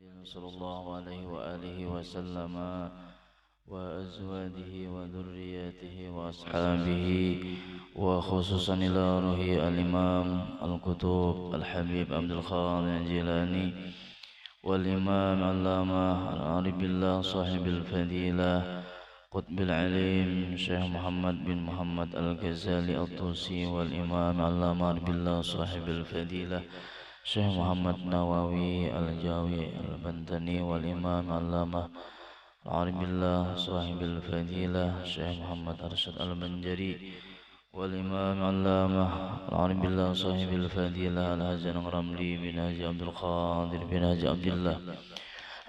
صلى الله عليه وآله وسلم وأزواجه وذرياته وأصحابه وخصوصا إلى روح الإمام القطب الحبيب عبد القادر الجيلاني والإمام علامة العارف بالله صاحب الفضيلة قطب العليم شيخ محمد بن محمد الغزالي الطوسي والإمام علامة بالله صاحب الفضيلة شيخ محمد نووي الجاوي البنتني والإمام علامة العارف بالله صاحب الفضيلة شيخ محمد أرشد البنجري والإمام علامة العارف بالله صاحب الفضيلة الهجن الرملي بن هاجي عبد القادر بن هاجي عبد الله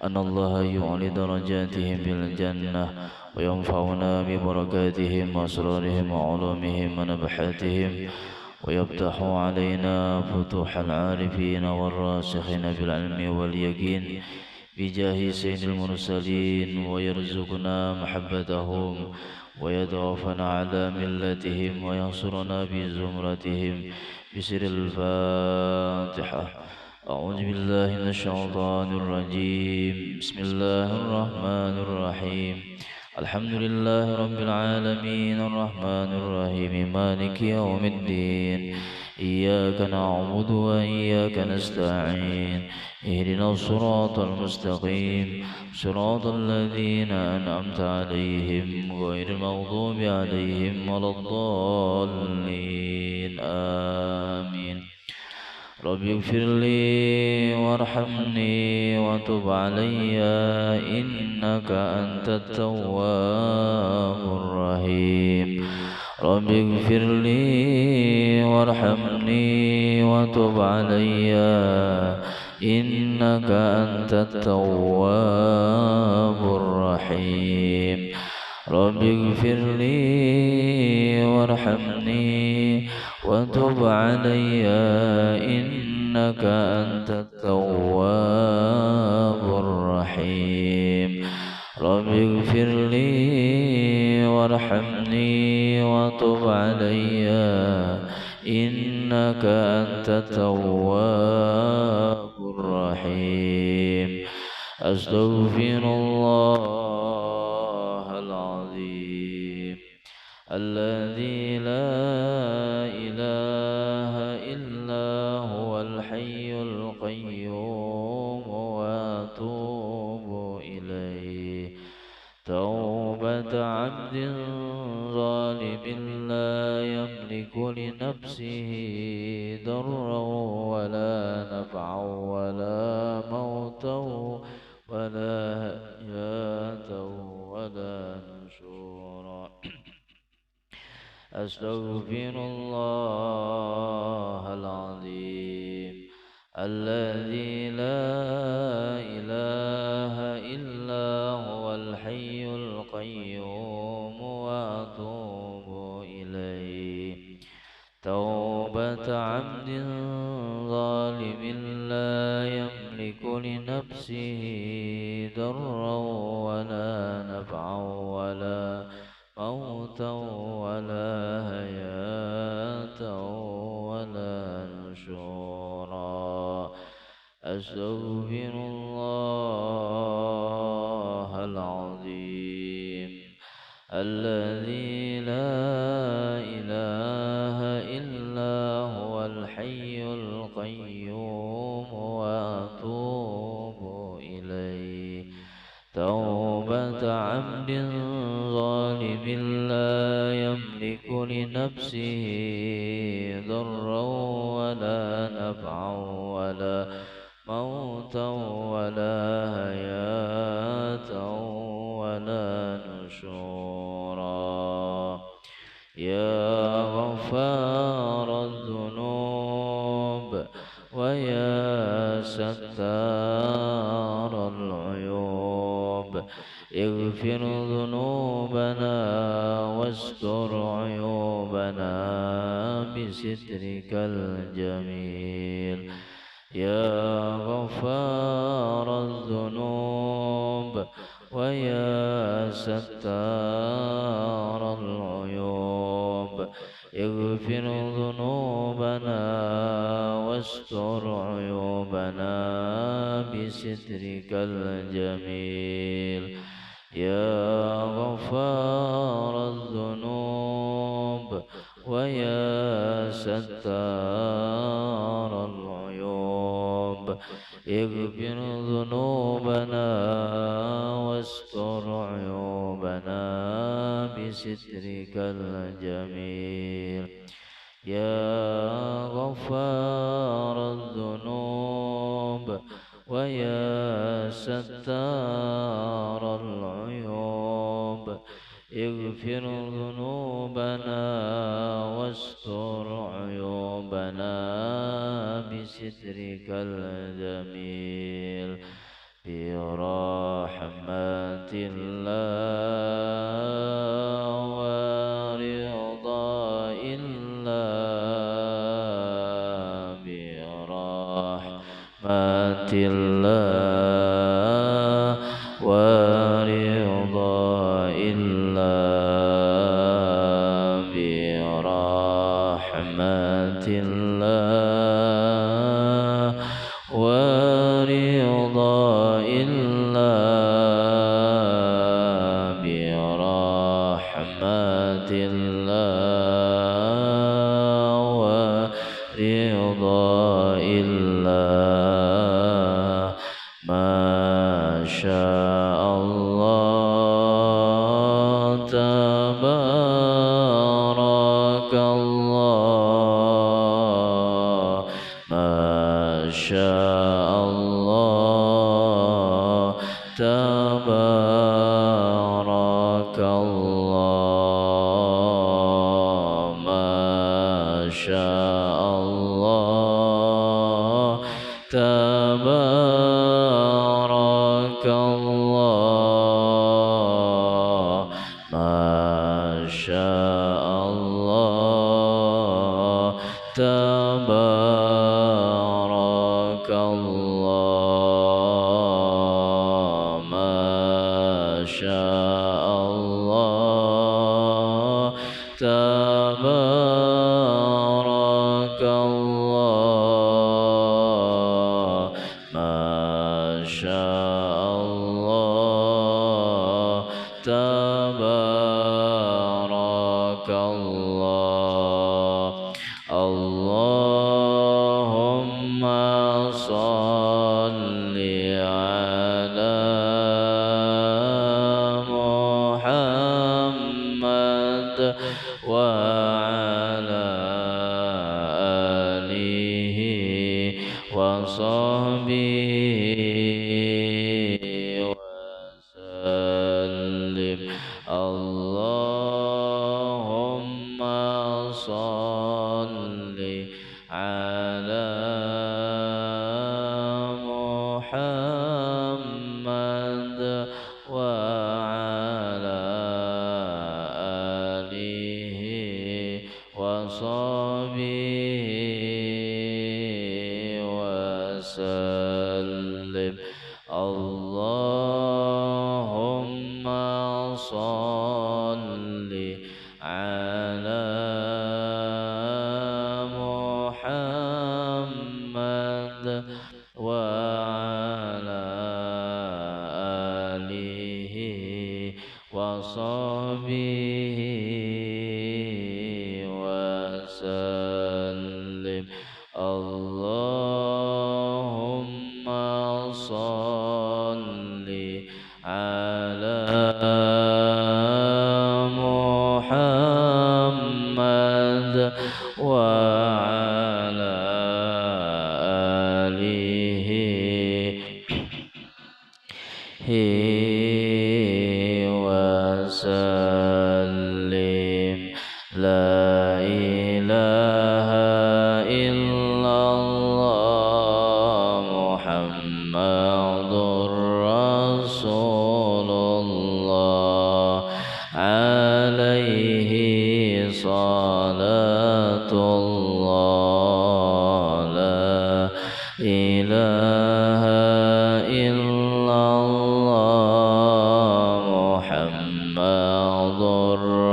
أن الله يعلي درجاتهم بالجنة وينفعنا ببركاتهم وأسرارهم وعلومهم ونبحاتهم ويفتح علينا فتوح العارفين والراسخين بالعلم واليقين بجاه سيد المرسلين ويرزقنا محبتهم ويتوفنا على ملتهم وينصرنا بزمرتهم بسر الفاتحة. أعوذ بالله من الشيطان الرجيم. بسم الله الرحمن الرحيم. الحمد لله رب العالمين الرحمن الرحيم مالك يوم الدين إياك نعبد وإياك نستعين اهدنا الصراط المستقيم صراط الذين أنعمت عليهم غير المغضوب عليهم ولا الضالين آمين. رب اغفر لي وارحمني وتب علي إنك أنت التواب الرحيم. رب اغفر لي وارحمني وتب علي إنك أنت التواب الرحيم. رب اغفر لي وارحمني وتب علي إنك أنت التواب الرحيم. رب اغفر لي وارحمني وتب علي إنك أنت التواب الرحيم. أستغفر الله العظيم الذي لا إله إلا هو الحي القيوم وأتوب إليه توبة عبد ظالم لا يملك لنفسه ضرا ولا نفعا ولا موتا ولا حياة ولا نشورا. أستغفر الله العظيم الذي لا إله إلا هو الحي القيوم وأتوب إليه توبة عبد ظالم لا يملك لنفسه ضرا ولا نفعا ولا موتا ولا حياة ولا نشورا. أستغفر الله العظيم الذي لا إله إلا هو الحي القيوم وأتوب إليه توبة عبد ظالم لا يملك لنفسه ضرا ولا نفعا ولا موتا ولا حياة ولا نشورا. يا غفار الذنوب ويا ستار العيوب اغفر ذنوبنا واستر عيوبنا بسترك الجميل. يا غفار الذنوب ويا ستار العيوب اغفر ذنوبنا واستر عيوبنا بسترك الجميل يا غفار الذنوب ويا ستار العيوب اغفر ذنوبنا واستر عيوبنا بسترك الجميل يا غفار الذنوب ويا ستار العيوب اغفر ذنوبنا واستر عيوبنا بسترك الجميل برحمة الله ورضا الله برحمة الله ورضا الله برحمة الله ورضا الله برحمة الله ورضا الله ما شاء الله تبارك الله ما شاء الله تبارك الله ما شاء الله تبارك الله ما شاء الله تبارك الله ما شاء الله تبارك الله ما شاء الله تبارك الله اللهم صل على محمد وعلى آله وصحبه وسلم اللهم صل على محمد وعلى آله وصحبه وسلم اللهم صل على محمد وعلى آله وصحبه وسلم اللهم صل على محمد وعلى آله وسلم لا إله إلا الله محمد رسول الله عليه صلاة الله لا إله إلا الله محمد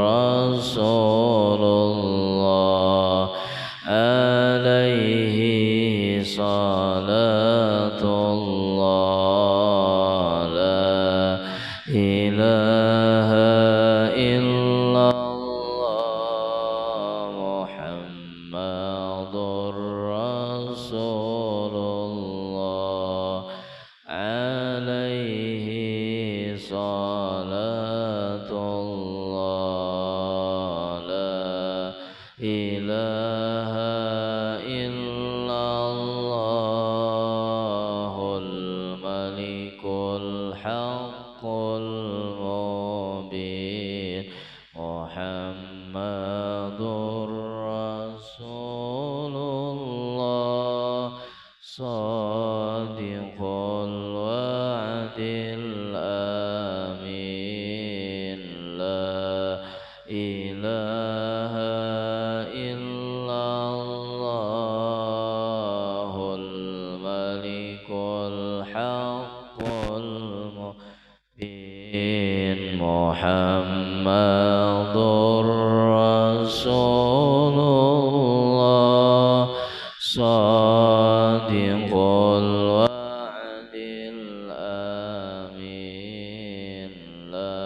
رسول الله عليه صلاة الله لا إله إلا الله محمد رسول الله عليه صلاة الله لا إله إلا الله الملك الحق المبين محمد رسول الله صادق الوعد الأمين لا إله إلا الله الملك الحق المبين محمد رسول الله صادق الوعد الأمين لا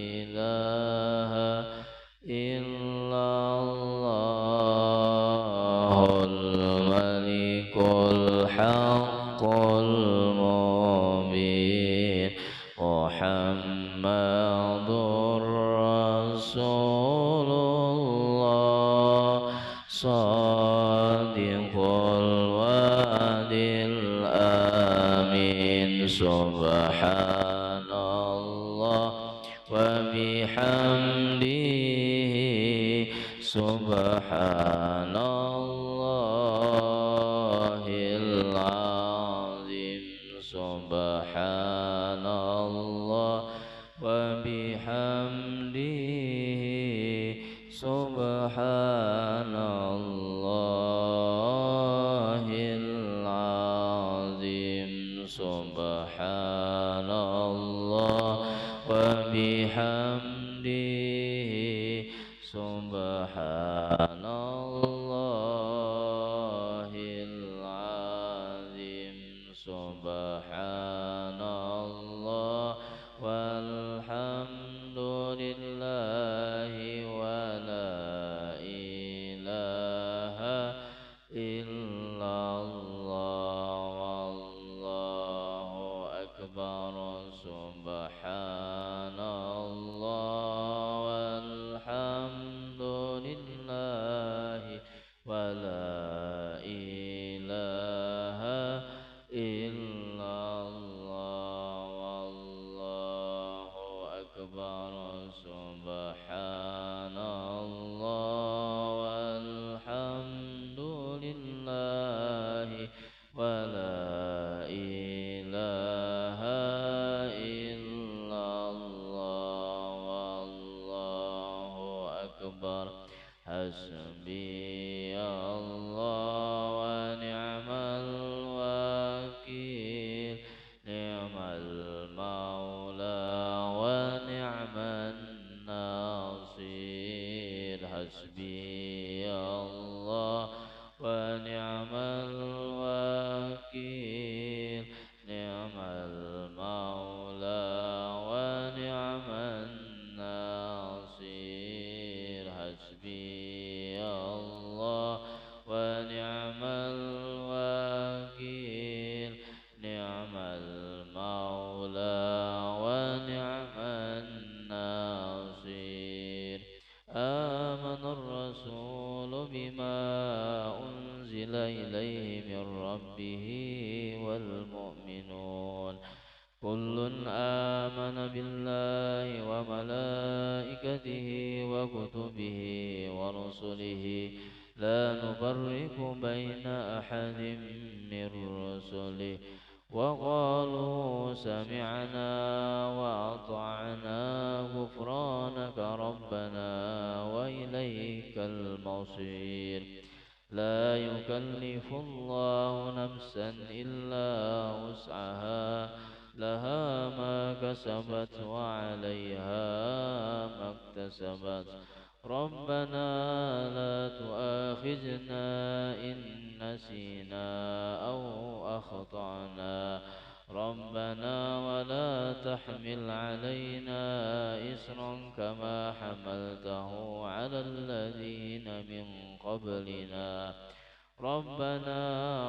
إله إلا الله الملك الحق المبين محمد رسول الله صادق الوعد الأمين سبحان الله وبحمده سبحان الله العظيم سبحان الله وبحمده سبحان الله العظيم سبحان الله وبحمده سبحان الله العظيم سبحان الله والحمد لله ولا إله إلا الله والله أكبر سبحان الله والحمد لله ولا إله إلا الله والله أكبر سبحان الله والحمد لله ولا إله إلا الله والله أكبر حسبي الله ونعم الوكيل نعم المولى ونعم الناصير حسبي الله ونعم الوكيل نعم المولى ونعم الناصير حسبي الله ونعم الوكيل نعم المولى ونعم الناصير آمن الرسول بما أنزل إليه من ربه والمؤمنون كل آمن بالله وملائكته وكتبه ورسله لا نفرق بين أحد من رسله وقالوا سمعنا وأطعنا غفرانك ربنا وإليك المصير لا يكلف الله نفسا إلا وسعها لها ما كسبت وعليها ما اكتسبت ربنا لا تؤاخذنا إن نسينا أو أخطأنا ربنا ولا تحمل علينا إصرا كما حملته على الذين من قبلنا ربنا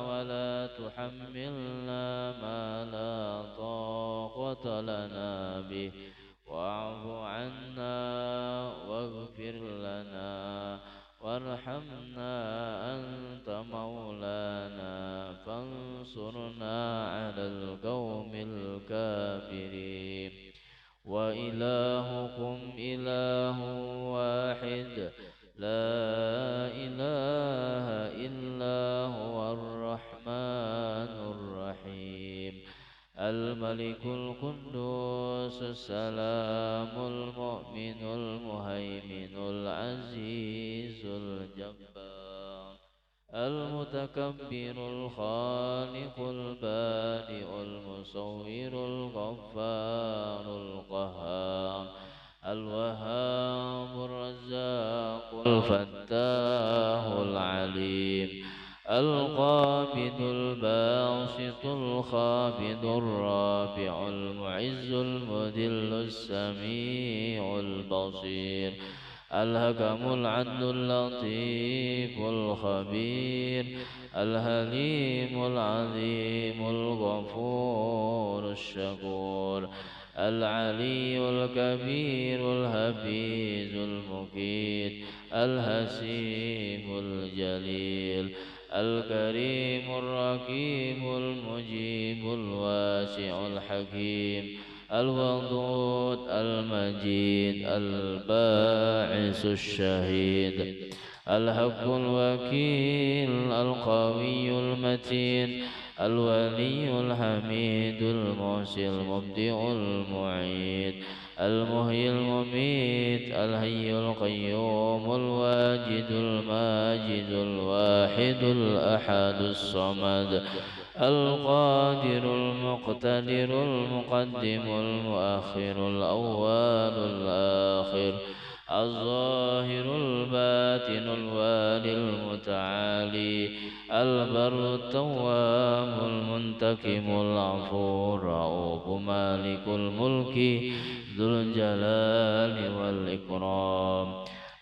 ولا تحملنا ما لا طاقة لنا به واعف عنا واغفر لنا وارحمنا أنت مولانا فانصرنا على القوم الكافرين وإلهكم إله واحد لا إله إلا هو الرحمن الرحيم الملك القدوس السلام المؤمن المهيمن العزيز الجبار المتكبر الخالق البارئ المصور الغفار القهار الوهاب الرزاق الفتاح العليم القابض الباسط الخافض الرافع المعز المذل السميع البصير الحكم العدل اللطيف الخبير الحليم العظيم الغفور الشكور العلي الكبير الحفيظ المقيت الحسيب الجليل الكريم الرقيب المجيب الواسع الحكيم الودود المجيد الباعث الشهيد الحق الوكيل القوي المتين الولي الحميد المحسن المبدئ المعيد المحيي المميت الحي القيوم الواجد الماجد الواحد الأحد الصمد القادر المقتدر المقدم المؤخر الأول الآخر الظاهر الباطن الوالي المتعالي البر التواب المنتقم العفو الرؤوف مالك الملك ذو الجلال والإكرام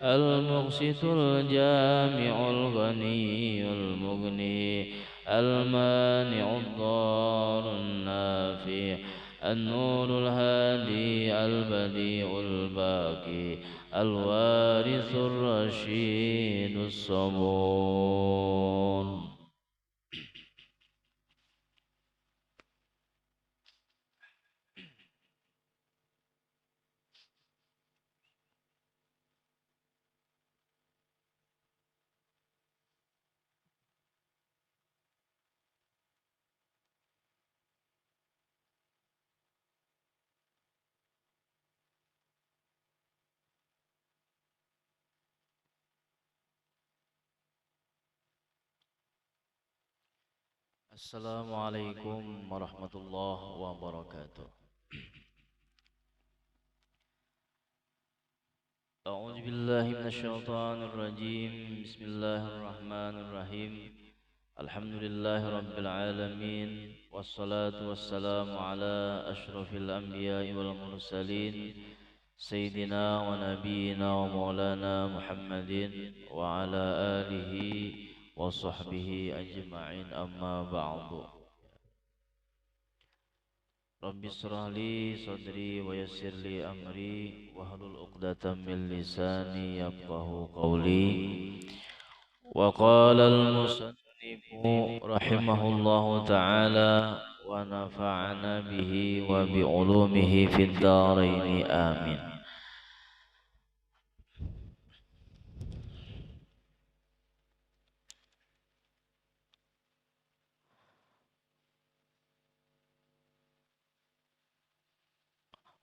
المقسط الجامع الغني المغني المانع الضار النافع النور الهادي البديع الباقي الوارث الرشيد الصبور. Assalamualaikum warahmatullahi wabarakatuh. A'udzu billahi minasyaitonir rajim. Bismillahirrahmanirrahim. Alhamdulillahi rabbil alamin. Wassalatu wassalamu ala asyrafil anbiya'i wal mursalin. Sayyidina wa nabiyyina wa maulana Muhammadin wa ala alihi wa sahbihi ajma'in amma ba'du. Rabbi israh li sadri wa yassir li amri wahlul 'uqdatam min lisani yafqahu qawli. Wa qala al-musannifu rahimahullahu ta'ala wa nafa'ana bihi wa bi 'ulumihi fid dharain amin.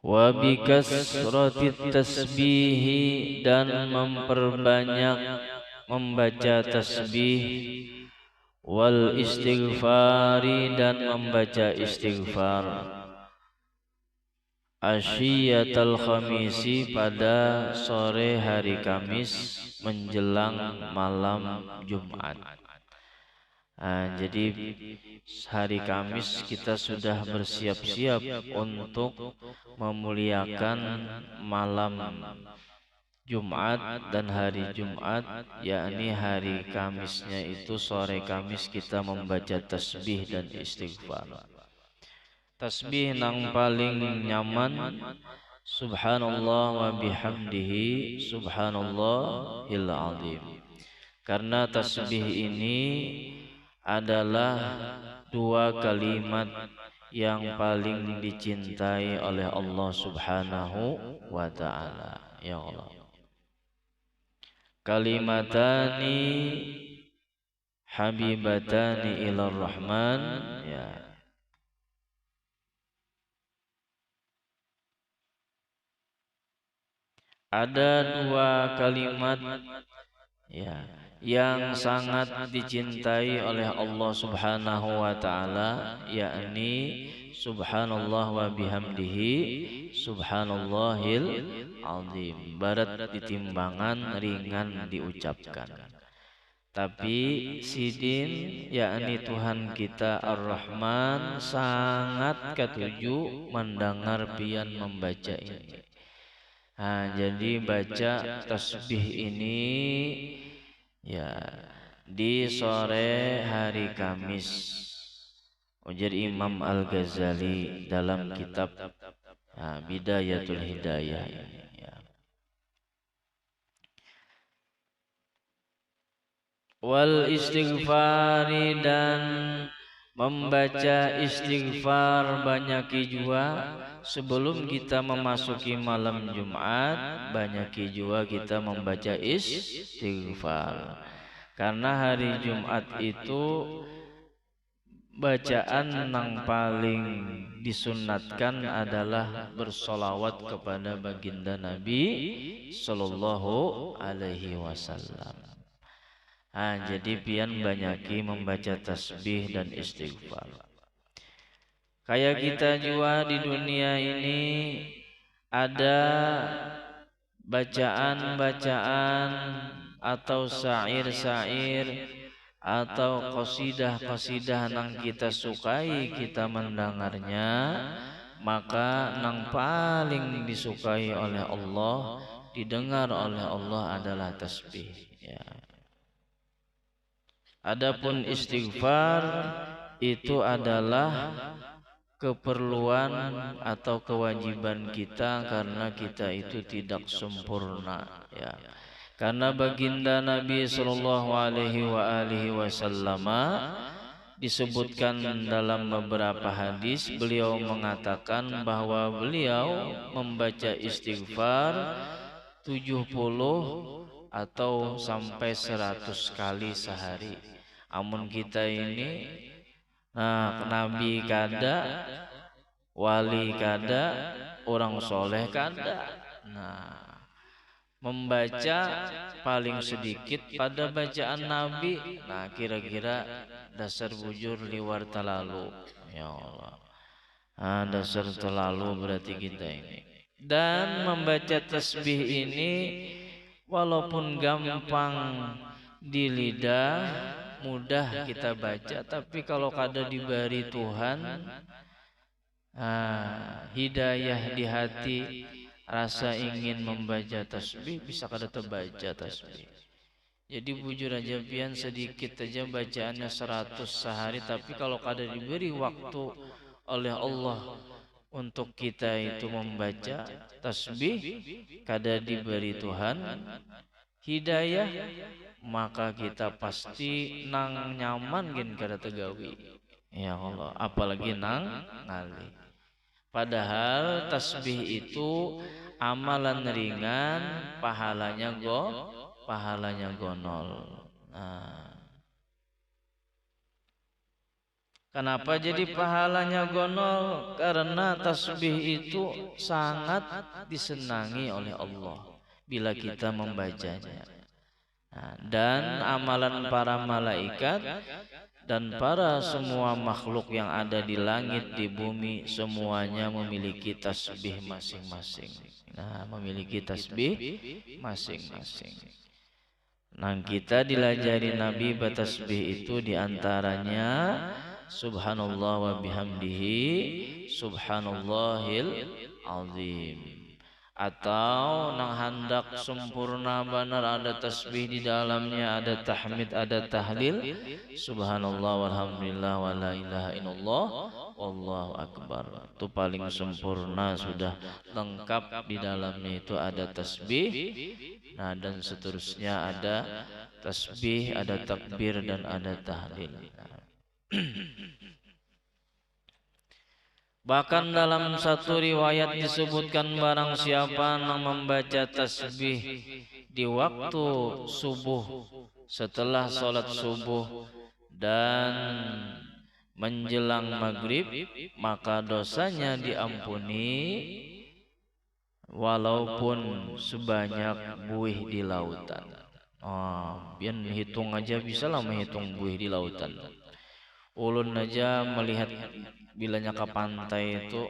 Wa bi kasratit tasbih dan memperbanyak membaca tasbih wal istighfari dan membaca istighfar asyiyatal khamisi, pada sore hari Kamis menjelang malam Jumat. Jadi hari Kamis kita sudah bersiap-siap untuk memuliakan malam Jumat, dan hari Jumat yakni hari Kamisnya itu sore Kamis kita membaca tasbih dan istighfar. Tasbih nang paling nyaman subhanallah wa bihamdihi subhanallahil azim. Karena tasbih ini adalah dua kalimat yang paling dicintai oleh Allah Subhanahu wa taala. Ya Allah. Kalimatani habibatani ilar rahman, ya. Ada dua kalimat, ya, yang sangat dicintai oleh Allah Subhanahu wa taala, yakni subhanallah wa bihamdihi subhanallahil azim. Barat ditimbangan, ringan diucapkan. Tapi sidin yakni Tuhan kita Ar-Rahman sangat ketuju mendengar pian membaca ini. Jadi baca tasbih ini ya di sore hari Kamis. Ujar Imam Al-Ghazali dalam kitab Bidayatul Hidayah ini, ya. Wal istighfari, dan membaca istighfar banyaki jua sebelum kita memasuki malam Jumat. Banyaki jua kita membaca istighfar, karena hari Jumat itu bacaan yang paling disunatkan adalah bersolawat kepada baginda Nabi Sallallahu Alaihi Wasallam. Jadi pian banyaki membaca tasbih dan istighfar. Kayak kita juga di dunia ini ada bacaan-bacaan atau syair-syair atau qasidah-qasidah nang kita sukai, kita mendengarnya, maka nang paling disukai oleh Allah, didengar oleh Allah adalah tasbih, ya. Adapun istighfar itu adalah keperluan atau kewajiban kita karena kita itu tidak sempurna, ya. Karena baginda Nabi Sallallahu Alaihi Wasallam disebutkan dalam beberapa hadis, beliau mengatakan bahwa beliau membaca istighfar 70 atau sampai 100 kali sehari. Amun kita ini Nabi kada, wali kada, orang soleh kada. Membaca paling sedikit pada bacaan Nabi, kira-kira dasar bujur liwar talalu, ya Allah. Dasar terlalu berarti kita ini. Dan membaca tasbih ini walaupun gampang di lidah, mudah kita baca, tapi kalau kada diberi Tuhan hidayah di hati, rasa ingin membaca tasbih, bisa kada terbaca tasbih. Jadi bujur aja pian sedikit aja bacaannya 100 sehari, tapi kalau kada diberi waktu oleh Allah untuk kita itu membaca tasbih, kada diberi Tuhan hidayah, maka kita pasti nang nyaman gin kada tegawi, ya Allah, apalagi nang ngali. Padahal tasbih itu amalan ringan, pahalanya gonol. Kenapa jadi pahalanya gonol? Karena tasbih itu sangat disenangi oleh Allah bila kita membacanya. Dan amalan para malaikat dan para semua makhluk yang ada di langit di bumi semuanya memiliki tasbih masing-masing. Nah, memiliki tasbih masing-masing. Nah, kita dilajari Nabi bertasbih itu diantaranya Subhanallah wa bihamdihi Subhanallahil azim. Atau nang hendak sempurna benar ada tasbih di dalamnya, ada tahmid, ada tahlil, subhanallah walhamdulillah wa la ilaha illallah wallahu akbar. Itu paling sempurna, sudah lengkap di dalamnya itu ada tasbih. Nah, dan seterusnya ada tasbih, ada takbir dan ada tahlil. Bahkan dalam satu riwayat disebutkan barang siapa yang membaca tasbih di waktu subuh, setelah sholat subuh dan menjelang maghrib, maka dosanya diampuni walaupun sebanyak buih di lautan. Biar hitung aja bisa lah menghitung buih di lautan. Ulun aja melihat bilanya ke pantai itu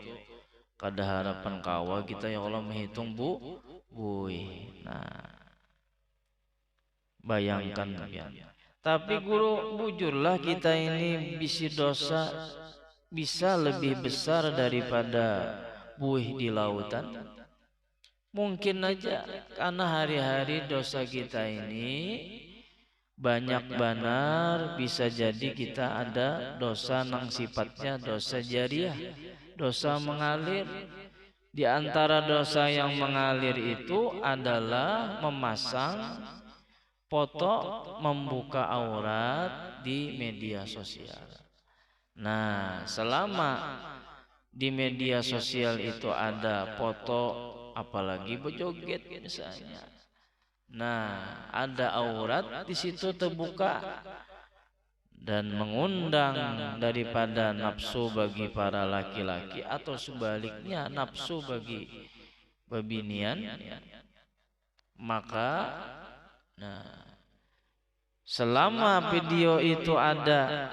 kada harapan kawa kita ya Allah menghitung buih. Nah, bayangkan ya. Tapi guru bujurlah kita ini bisi dosa bisa lebih besar daripada buih di lautan. Mungkin aja karena hari-hari dosa kita ini banyak benar, bisa jadi kita ada dosa nang sifatnya dosa jariah, dosa mengalir. Di antara dosa yang mengalir itu adalah memasang foto membuka aurat di media sosial. Nah, selama di media sosial itu ada foto apalagi berjoget misalnya, nah ada aurat di situ terbuka dan mengundang daripada nafsu bagi para laki-laki atau sebaliknya nafsu bagi bebinian, maka nah selama video itu ada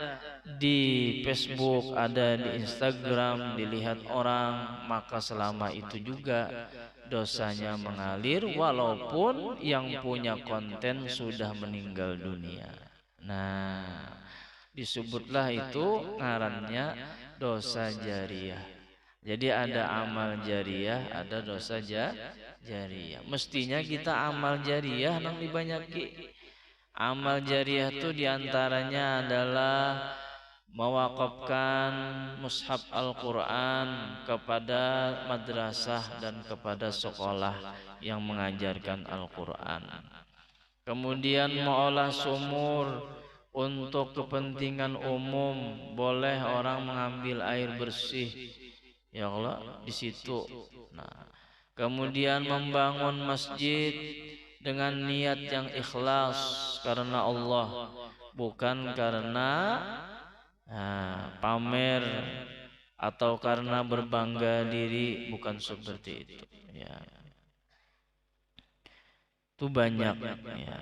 di Facebook, ada di Instagram, dilihat orang, maka selama itu juga dosanya mengalir walaupun yang punya konten sudah meninggal dunia. Nah, disebutlah itu ngarannya dosa jariah. Jadi ada amal jariah, ada dosa jariah. Mestinya kita amal jariah nang dibanyaki. Amal jariah itu diantaranya adalah mewakafkan mushaf Al-Quran kepada madrasah dan kepada sekolah yang mengajarkan Al-Quran. Kemudian mengolah sumur untuk kepentingan umum, boleh orang mengambil air bersih, ya Allah di situ. Nah, kemudian membangun masjid dengan niat yang ikhlas karena Allah, bukan karena pamer atau karena berbangga diri, bukan seperti itu ya. Itu banyak ya.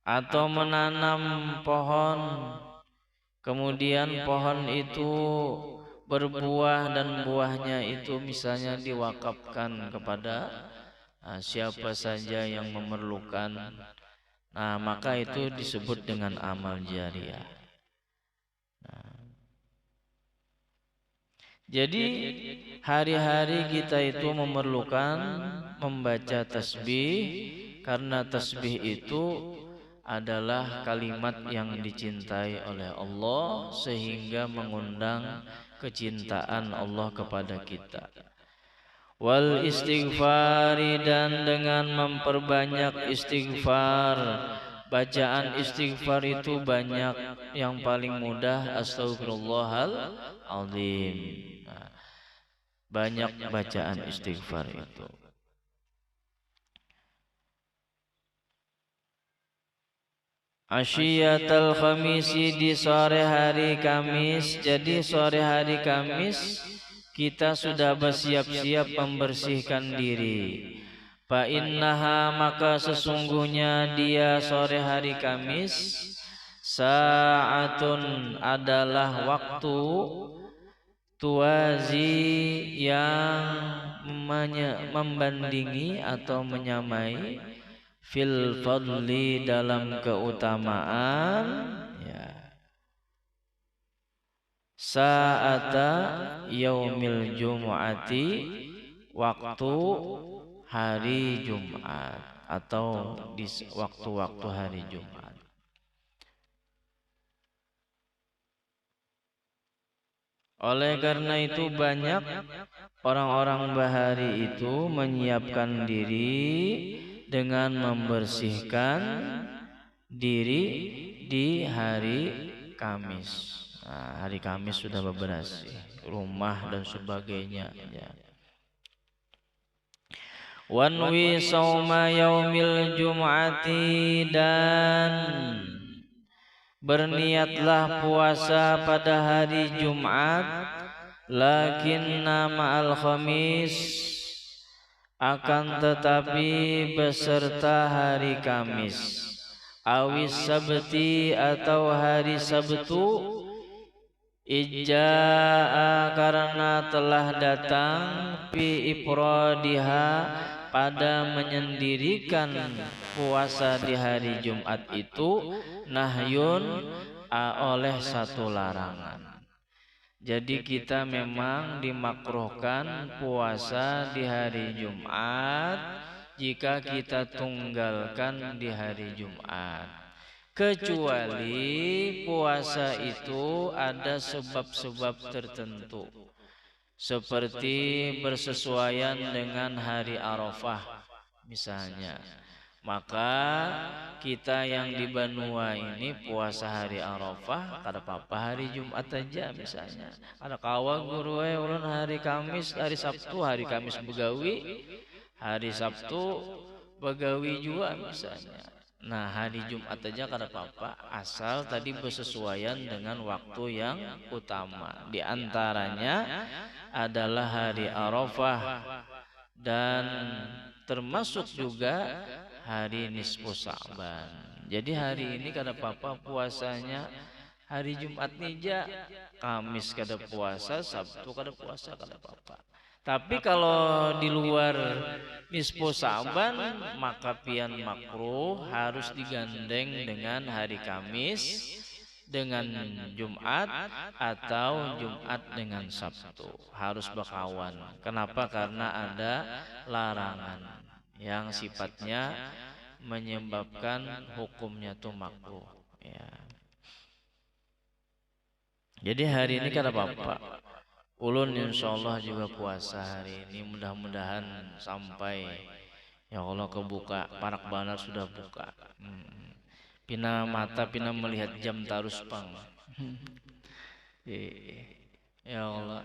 Atau menanam pohon, kemudian pohon itu berbuah dan buahnya itu misalnya diwakafkan kepada siapa saja yang memerlukan. Nah, maka itu disebut dengan amal jariah. Jadi hari-hari kita itu memerlukan membaca tasbih, karena tasbih itu adalah kalimat yang dicintai oleh Allah sehingga mengundang kecintaan Allah kepada kita. Wal istighfari, dan dengan memperbanyak istighfar. Bacaan istighfar itu banyak, yang paling mudah Astaghfirullahaladzim. Banyak bacaan istighfar itu. Asyiyatul Khamisi, di sore hari Kamis. Jadi sore hari Kamis kita sudah bersiap-siap membersihkan diri. Fa innaha, maka sesungguhnya dia sore hari Kamis Sa'atun adalah waktu, tuwazi yang membandingi atau menyamai, fil fadli dalam keutamaan, ya. Sa'ata yaumil jumu'ati, waktu hari Jumat atau di waktu-waktu hari Jumat. Oleh karena itu banyak orang-orang bahari itu menyiapkan diri dengan membersihkan diri di hari Kamis. Nah, hari Kamis sudah bebersih rumah dan sebagainya, ya. Wanwi sauma yaumil jum'ati, dan berniatlah puasa pada hari Jumat, lakinna ma'al khamis, akan tetapi beserta hari Kamis, awis sabti atau hari Sabtu, ijaa karena telah datang, fi ifradiha pada menyendirikan puasa di hari Jumat itu, nahyun oleh satu larangan. Jadi kita memang dimakruhkan puasa di hari Jumat jika kita tunggalkan di hari Jumat, kecuali puasa itu ada sebab-sebab tertentu, seperti bersesuaian dengan hari Arafah misalnya. Maka kita yang di Banua ini puasa hari Arafah kada apa-apa hari Jumat aja misalnya. Ada kawan guru ulun hari Kamis, hari Sabtu, hari Kamis begawi, hari Sabtu begawi juga misalnya. Nah, hari Jumat aja kada apa-apa asal tadi bersesuaian dengan waktu yang utama. Di antaranya adalah hari Arafah dan termasuk juga hari nisfu Sa'ban. Jadi hari ini kada apa-apa puasanya hari Jumat nija, Kamis kada puasa, Sabtu kada puasa, kada apa-apa. Tapi kalau di luar nisfu Sa'ban maka pian makruh harus digandeng dengan hari Kamis dengan Jumat atau Jumat dengan Sabtu, harus berkawan. Kenapa? Karena ada larangan yang sifatnya menyebabkan hukumnya itu makruh, ya. Jadi hari ini kan apa-apa. Ulun insyaallah juga puasa hari ini, mudah-mudahan sampai ya Allah kebuka, parak banar sudah buka. Pina mata pina melihat jam tarus pang. Ya Allah,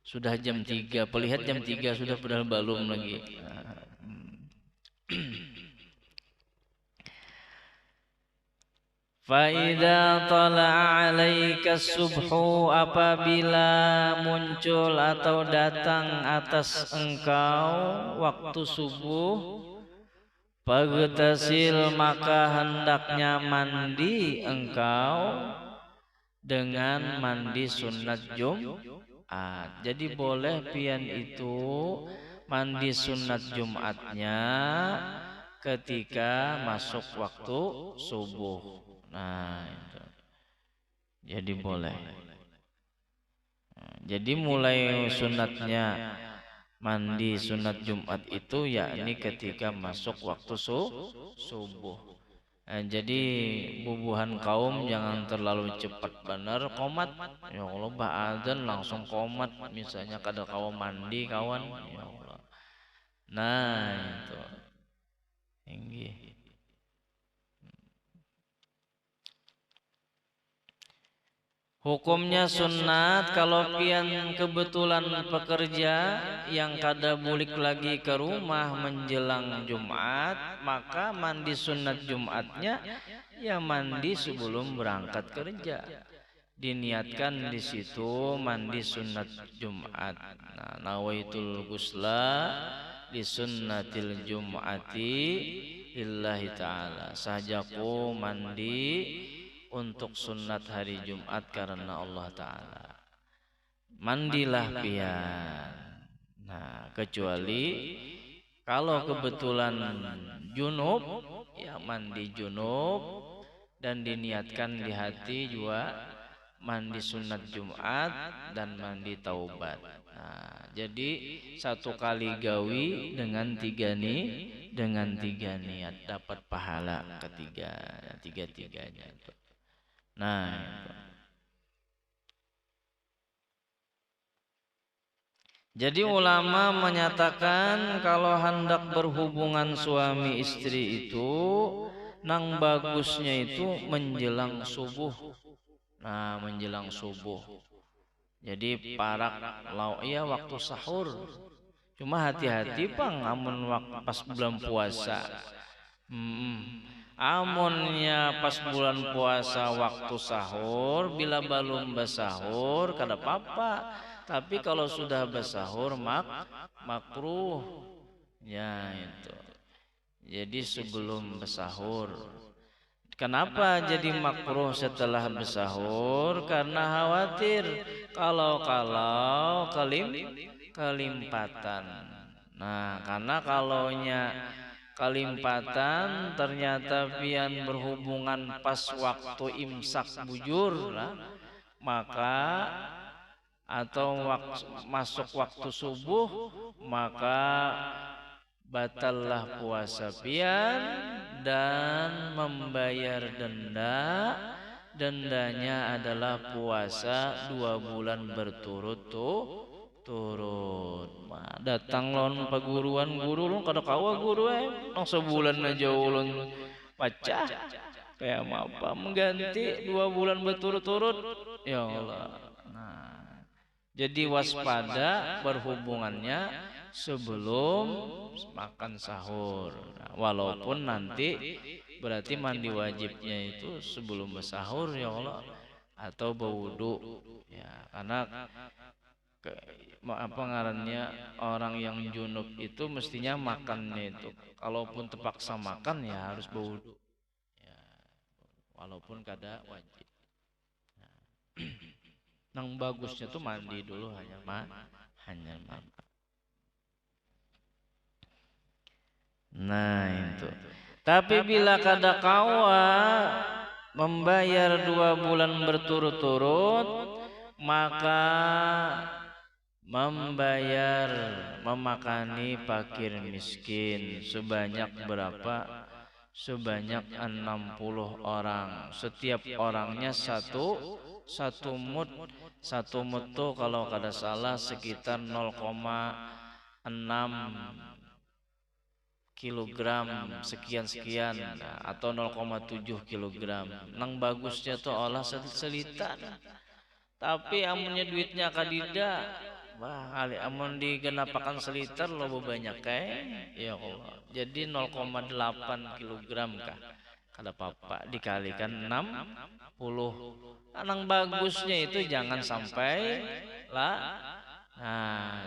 sudah jam 3, pelihat jam 3 sudah, padahal belum lagi. Faida tala'a 'alaika subhu, apabila muncul atau datang atas engkau waktu subuh, pagtasil maka hendaknya mandi engkau dengan mandi sunat Jumat. Jadi boleh pian itu mandi sunat Jumatnya ketika masuk waktu subuh. Nah, itu. Jadi boleh. Jadi mulai sunatnya mandi sunat Jumat itu yakni ketika masuk waktu subuh. Jadi bubuhan kaum jangan terlalu cepat benar komat. Ya Allah, ba'adzan langsung komat misalnya kada kawan mandi kawan. Ya Allah. Nah, itu. Tinggi. Hukumnya sunat kalau pian kebetulan pekerja yang kada bulik lagi ke rumah menjelang Jumat, maka mandi sunat Jumatnya ya mandi sebelum berangkat kerja. Diniatkan di situ mandi sunat Jumat. Nah, nawaitul ghusla li sunnatil Jum'ati lillahi ta'ala. Sajaku mandi untuk sunat hari Jumat karena Allah Ta'ala. Mandilah pian. Nah, kecuali kalau kebetulan junub, ya mandi junub dan diniatkan di hati juga mandi sunat Jumat dan mandi taubat. Nah, jadi satu kali gawi dengan tiga niat dapat pahala tiga-tiganya. Nah, itu. Jadi ulama menyatakan kalau hendak berhubungan suami istri itu nang bagusnya itu menjelang subuh. Nah, menjelang subuh. Jadi parak iya waktu sahur. Cuma hati-hati Bang amun pas bulan puasa. Amunnya pas bulan puasa waktu sahur bila belum bersahur kada apa-apa. Tapi kalau sudah bersahur makruh. Ya itu. Jadi sebelum bersahur. Kenapa jadi makruh setelah bersahur? Karena khawatir kalau kelimpatan. Nah, karena kalaunya kelimpatan ternyata pian berhubungan pas waktu imsak bujur lah, maka atau masuk waktu subuh, maka batallah puasa pian dan membayar dendanya adalah puasa 2 bulan berturut-turut. Datang lon paguruan guru lon kada kawa guru nang sebulan aja ulun pacah kayak apa mengganti 2 bulan berturut-turut, ya Allah. Jadi waspada berhubungannya sebelum makan sahur. Nah, walaupun nanti berarti mandi wajibnya itu sebelum bersahur, ya Allah, atau berwudu. Ya, karena apa ngarannya orang yang junub itu mestinya makannya itu kalaupun terpaksa makan ya harus berwudu. Ya, walaupun kada wajib. Nah. Yang bagusnya tuh mandi dulu hanya makan. Nah itu. Tapi bila kada kawa membayar 2 bulan berturut-turut, maka memakani fakir miskin sebanyak berapa? Sebanyak 60 orang. Setiap orangnya satu mud. Satu mud tuh kalau kada salah sekitar 0,6 kilogram sekian atau 0,7 kilogram. Nang bagusnya tuh olah selitan. Tapi amunnya duitnya kadida, wah amun digenapakan seliter lo banyak ya Allah. Jadi 0,8 kilogram kah? Kada apa-apa dikalikan 60. Nang bagusnya itu jangan sampai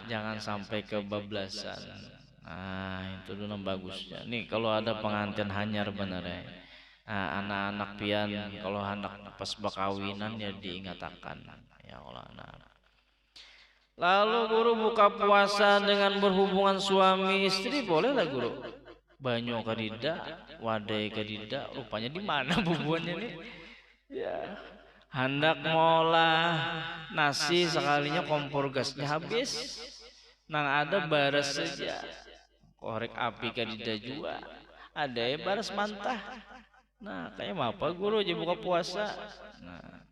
jangan sampai kebablasan. Nah, itu dulu nang bagusnya. Nih kalau ada pengantin hanyar bener ya. Nah, anak-anak pian kalau anak pas bakawinan ya diingatakan. Ya Allah. Lalu guru buka puasa dengan berhubungan suami istri boleh lah guru. Banyu kadida, wadai kadida, rupanya di mana bubuannya nih? Ya. Hendak ngolah nasi sekalinya kompor gasnya habis. Nang ada baras saja. Korek api kadida juga. Ada baras mantah. Nah, kayak apa guru aja buka puasa? Nah,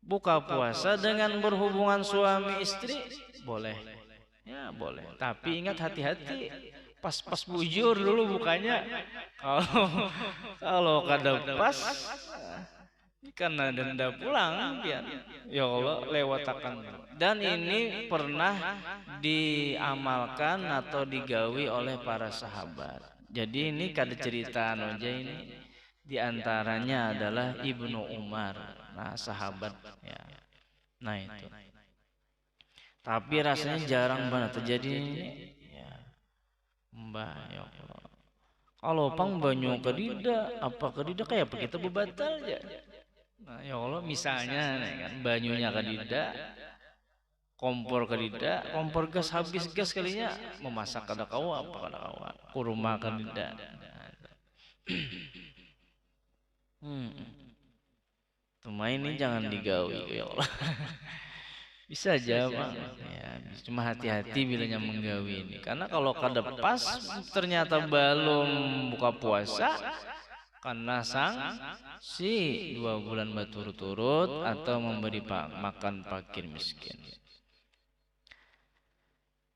buka puasa dengan berhubungan suami istri boleh. Ya, boleh. Tapi ingat hati-hati. Pas bujur dulu bukanya. Kalau kada pas karena denda pulang pian. Ya Allah lewatakan. Dan ini pernah diamalkan atau digawi oleh para sahabat. Jadi ini kada cerita aja ini. Di antaranya adalah Ibnu Umar. Nah, sahabat ya. Nah, itu. Tapi rasanya jarang banget terjadi ini. Ya. Mbah ya Allah. Kalau pang banyu kedida, apa kedida kayak apa kita bebatal ya. Nah, ya Allah misalnya nih kan banyunya kadida, kompor kadida, kompor gas habis gas kalinya memasak kada kawa apa kada kawa, kurma kadida. Cuma ini jangan digawi ya Allah. Bisa aja bang, ya, cuma hati-hati bilanya menggawi ini. Karena kalau kada pas ternyata belum buka puasa, karena sang si 2 bulan berturut-turut atau memberi makan fakir miskin.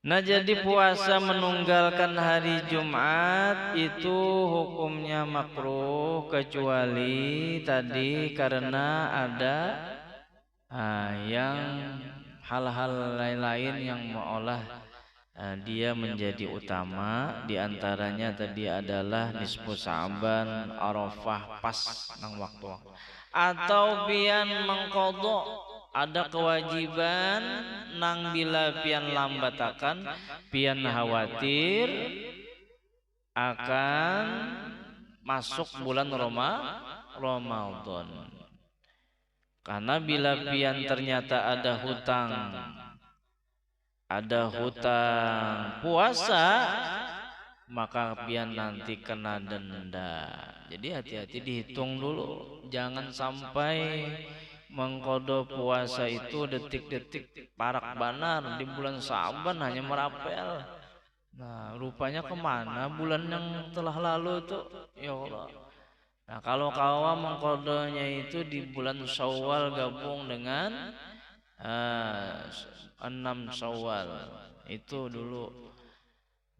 Nah jadi puasa menunggalkan hari Jumat itu hukumnya makruh kecuali tadi karena ada yang hal-hal lain-lain yang mengolah dia menjadi utama. Diantaranya tadi adalah nisfu Sa'ban, Arafah pas nang waktu atau pian mengkodok ada kewajiban nang bila pian lambatakan pian khawatir akan masuk bulan Ramadan. Karena bila pian ternyata ada hutang puasa, maka pian nanti kena denda. Jadi hati-hati dihitung dulu, jangan sampai mengkodo puasa itu detik-detik parak banar di bulan Sa'ban hanya merapel. Nah rupanya kemana bulan yang telah lalu itu ya Allah. Nah kalau kawa mengkodonya itu di bulan Syawal gabung dengan 6 Syawal itu dulu.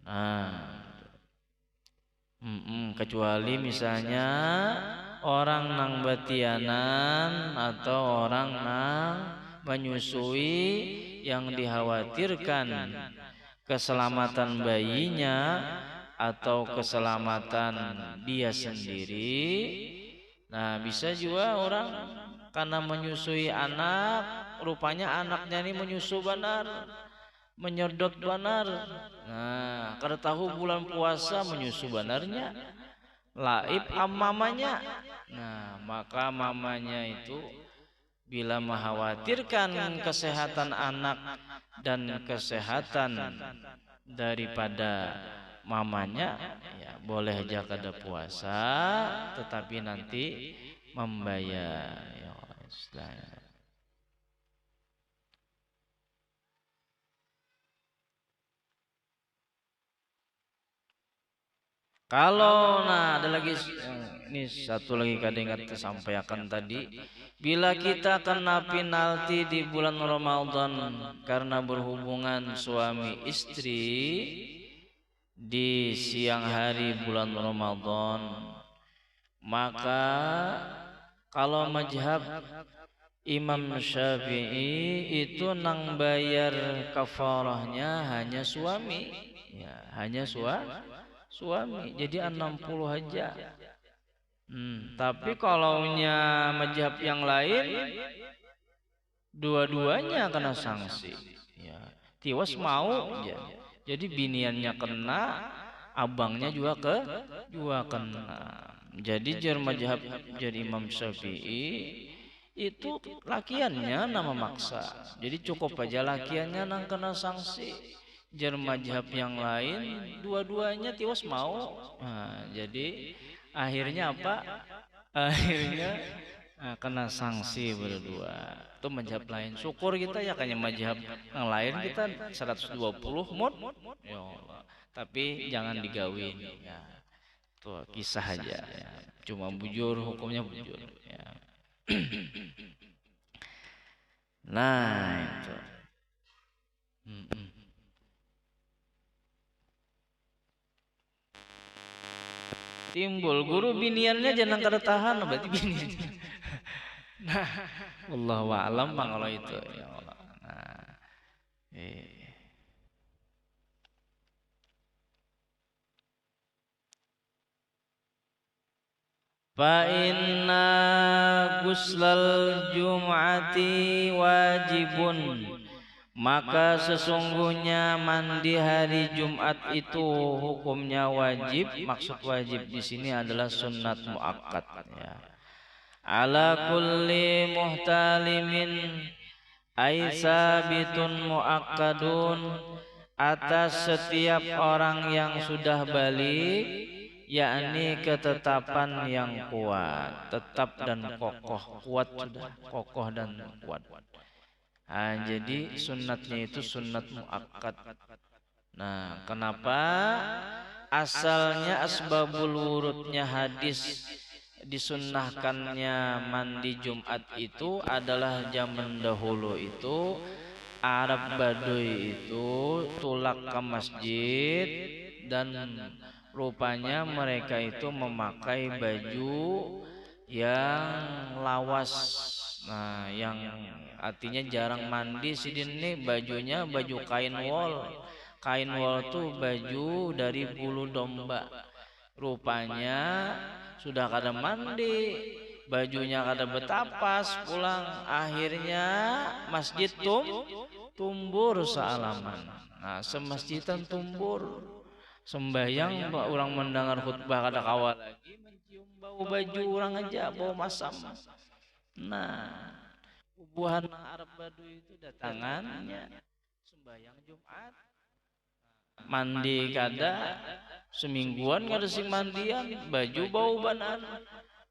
Nah kecuali misalnya orang nang batianan atau orang nang menyusui yang dikhawatirkan keselamatan bayinya atau keselamatan dia sendiri. Nah bisa juga orang karena menyusui anak, rupanya anaknya ini menyusu benar, menyedot benar. Nah kada tahu bulan puasa menyusu benarnya laib mamanya. Nah maka mamanya itu bila mengkhawatirkan kesehatan anak dan kesehatan daripada mamanya, ya boleh aja kada puasa tetapi nanti membayar ya Allah. Kalau ada lagi ini satu lagi kada ingat sampaikan tadi, bila kita kena penalti di bulan Ramadan karena berhubungan suami istri di siang hari bulan Ramadan, maka kalau mazhab Imam Syafi'i itu nang bayar kafarahnya hanya suami, ya hanya suami, jadi 60 aja. Tapi kalau mazhab yang lain dua-duanya kena sanksi, ya tiwas mau ya. Jadi biniannya kena, abangnya juga kena. Jadi mazhab jadi Imam Syafi'i itu lakiannya nama maksa, jadi cukup aja lakiannya nang kena sanksi. Mazhab yang lain dua-duanya tiwas mau. Nah, jadi akhirnya apa? Akhirnya kena sanksi berdua. Itu mazhab lain. Syukur kita ya kayaknya mazhab yang lain kita 120 mod. Ya Allah. Tapi jangan digawin ya. Itu kisah aja ya. Cuma bujur, hukumnya bujur ya. Nah, itu. Timbul guru biniannya jangan kada tahan berarti binian. Nah, wallahu a'lam bang kalau itu ya Allah. Nah, fa inna guslal jum'ati wajibun, maka sesungguhnya mandi hari Jumat itu hukumnya wajib. Maksud wajib di sini adalah sunnat muakkad ya. ala kulli muhtalimin ay sabitun muakkadun, atas setiap orang yang sudah balik, yakni ketetapan yang kuat, tetap dan kokoh. Kuat sudah, kokoh dan kuat. Jadi sunnatnya itu sunnat muakkad. Nah, kenapa? Asalnya asbabul wurudnya hadis disunnahkannya mandi Jumat itu adalah zaman dahulu itu Arab Baduy itu tulak ke masjid dan rupanya mereka itu memakai baju yang lawas. Nah, yang artinya jarang mandi. Sidin ini bajunya baju kain wol. Kain wol tuh baju dari bulu domba. Rupanya sudah kada mandi, bajunya kada betapas, pulang akhirnya masjid tumbur sealaman. Nah, semasjidan tumbur. Sembahyang orang mendengar khutbah kada kawal lagi, mencium bau baju orang aja, bau masam. Nah, bubuhan Arab Baduy itu datangannya sembahyang Jumat, mandi kada, semingguan kada sing mandian, baju bau banan.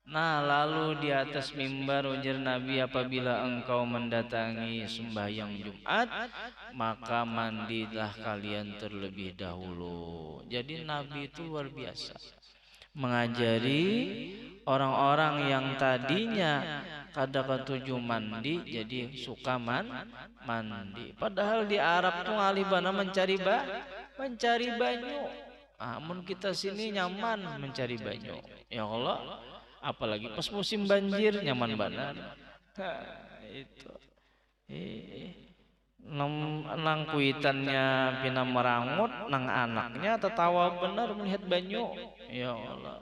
Nah, lalu di atas mimbar ujar Nabi, apabila engkau mendatangi sembahyang Jumat, maka mandilah kalian terlebih dahulu. Jadi Nabi itu luar biasa mengajari orang-orang yang tadinya kada ketujuh mandi jadi suka mandi. Padahal di Arab tuh ngalibana mencari banyu. Amun kita sini nyaman mencari banyu. Ya Allah, apalagi pas musim banjir nyaman benar. Itu. Nang kuitannya pina merangut, nang anaknya tertawa benar melihat banyu. Ya Allah,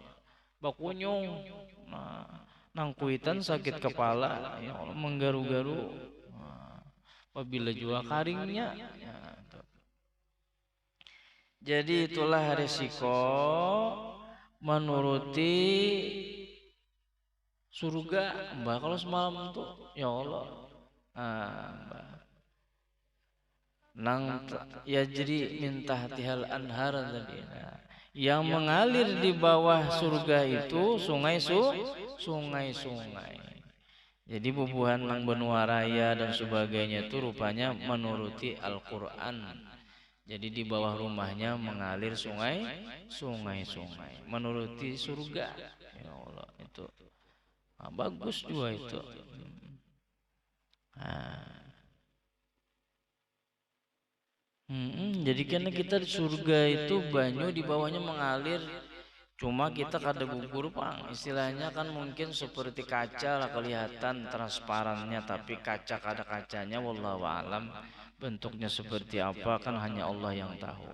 bakunyung. Nah, nang kuitan sakit kepala, ya Allah, menggaru-garu. Apabila jua karingnya. Ya, jadi itulah resiko menuruti surga, Mbak. Kalau semalam tuh, ya Allah, Mbak. Nang ya jadi minta tihal anhar tadi. Nah, yang mengalir di bawah surga itu sungai-sungai. Jadi bubuhan nang benua raya dan sebagainya itu rupanya menuruti Al-Quran. Jadi di bawah rumahnya mengalir sungai, menuruti surga. Ya Allah, itu bagus juga itu. Jadi karena kita di surga itu banyu di bawahnya mengalir, cuma kita kada gugur pang. Istilahnya kan mungkin seperti kaca lah kelihatan transparannya, tapi kaca kada kacanya wallahu alam bentuknya seperti apa kan hanya Allah yang tahu.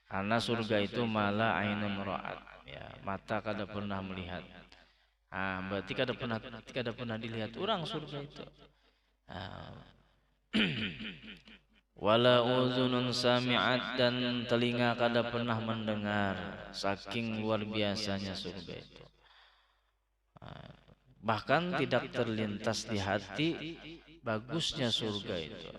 Karena surga itu mala ainun ra'at, ya, mata kada pernah melihat. Berarti kada pernah dilihat orang surga itu. Wala uzunun sami'at, dan telinga kada pernah mendengar, saking luar biasanya surga itu. Bahkan tidak terlintas di hati bagusnya surga itu.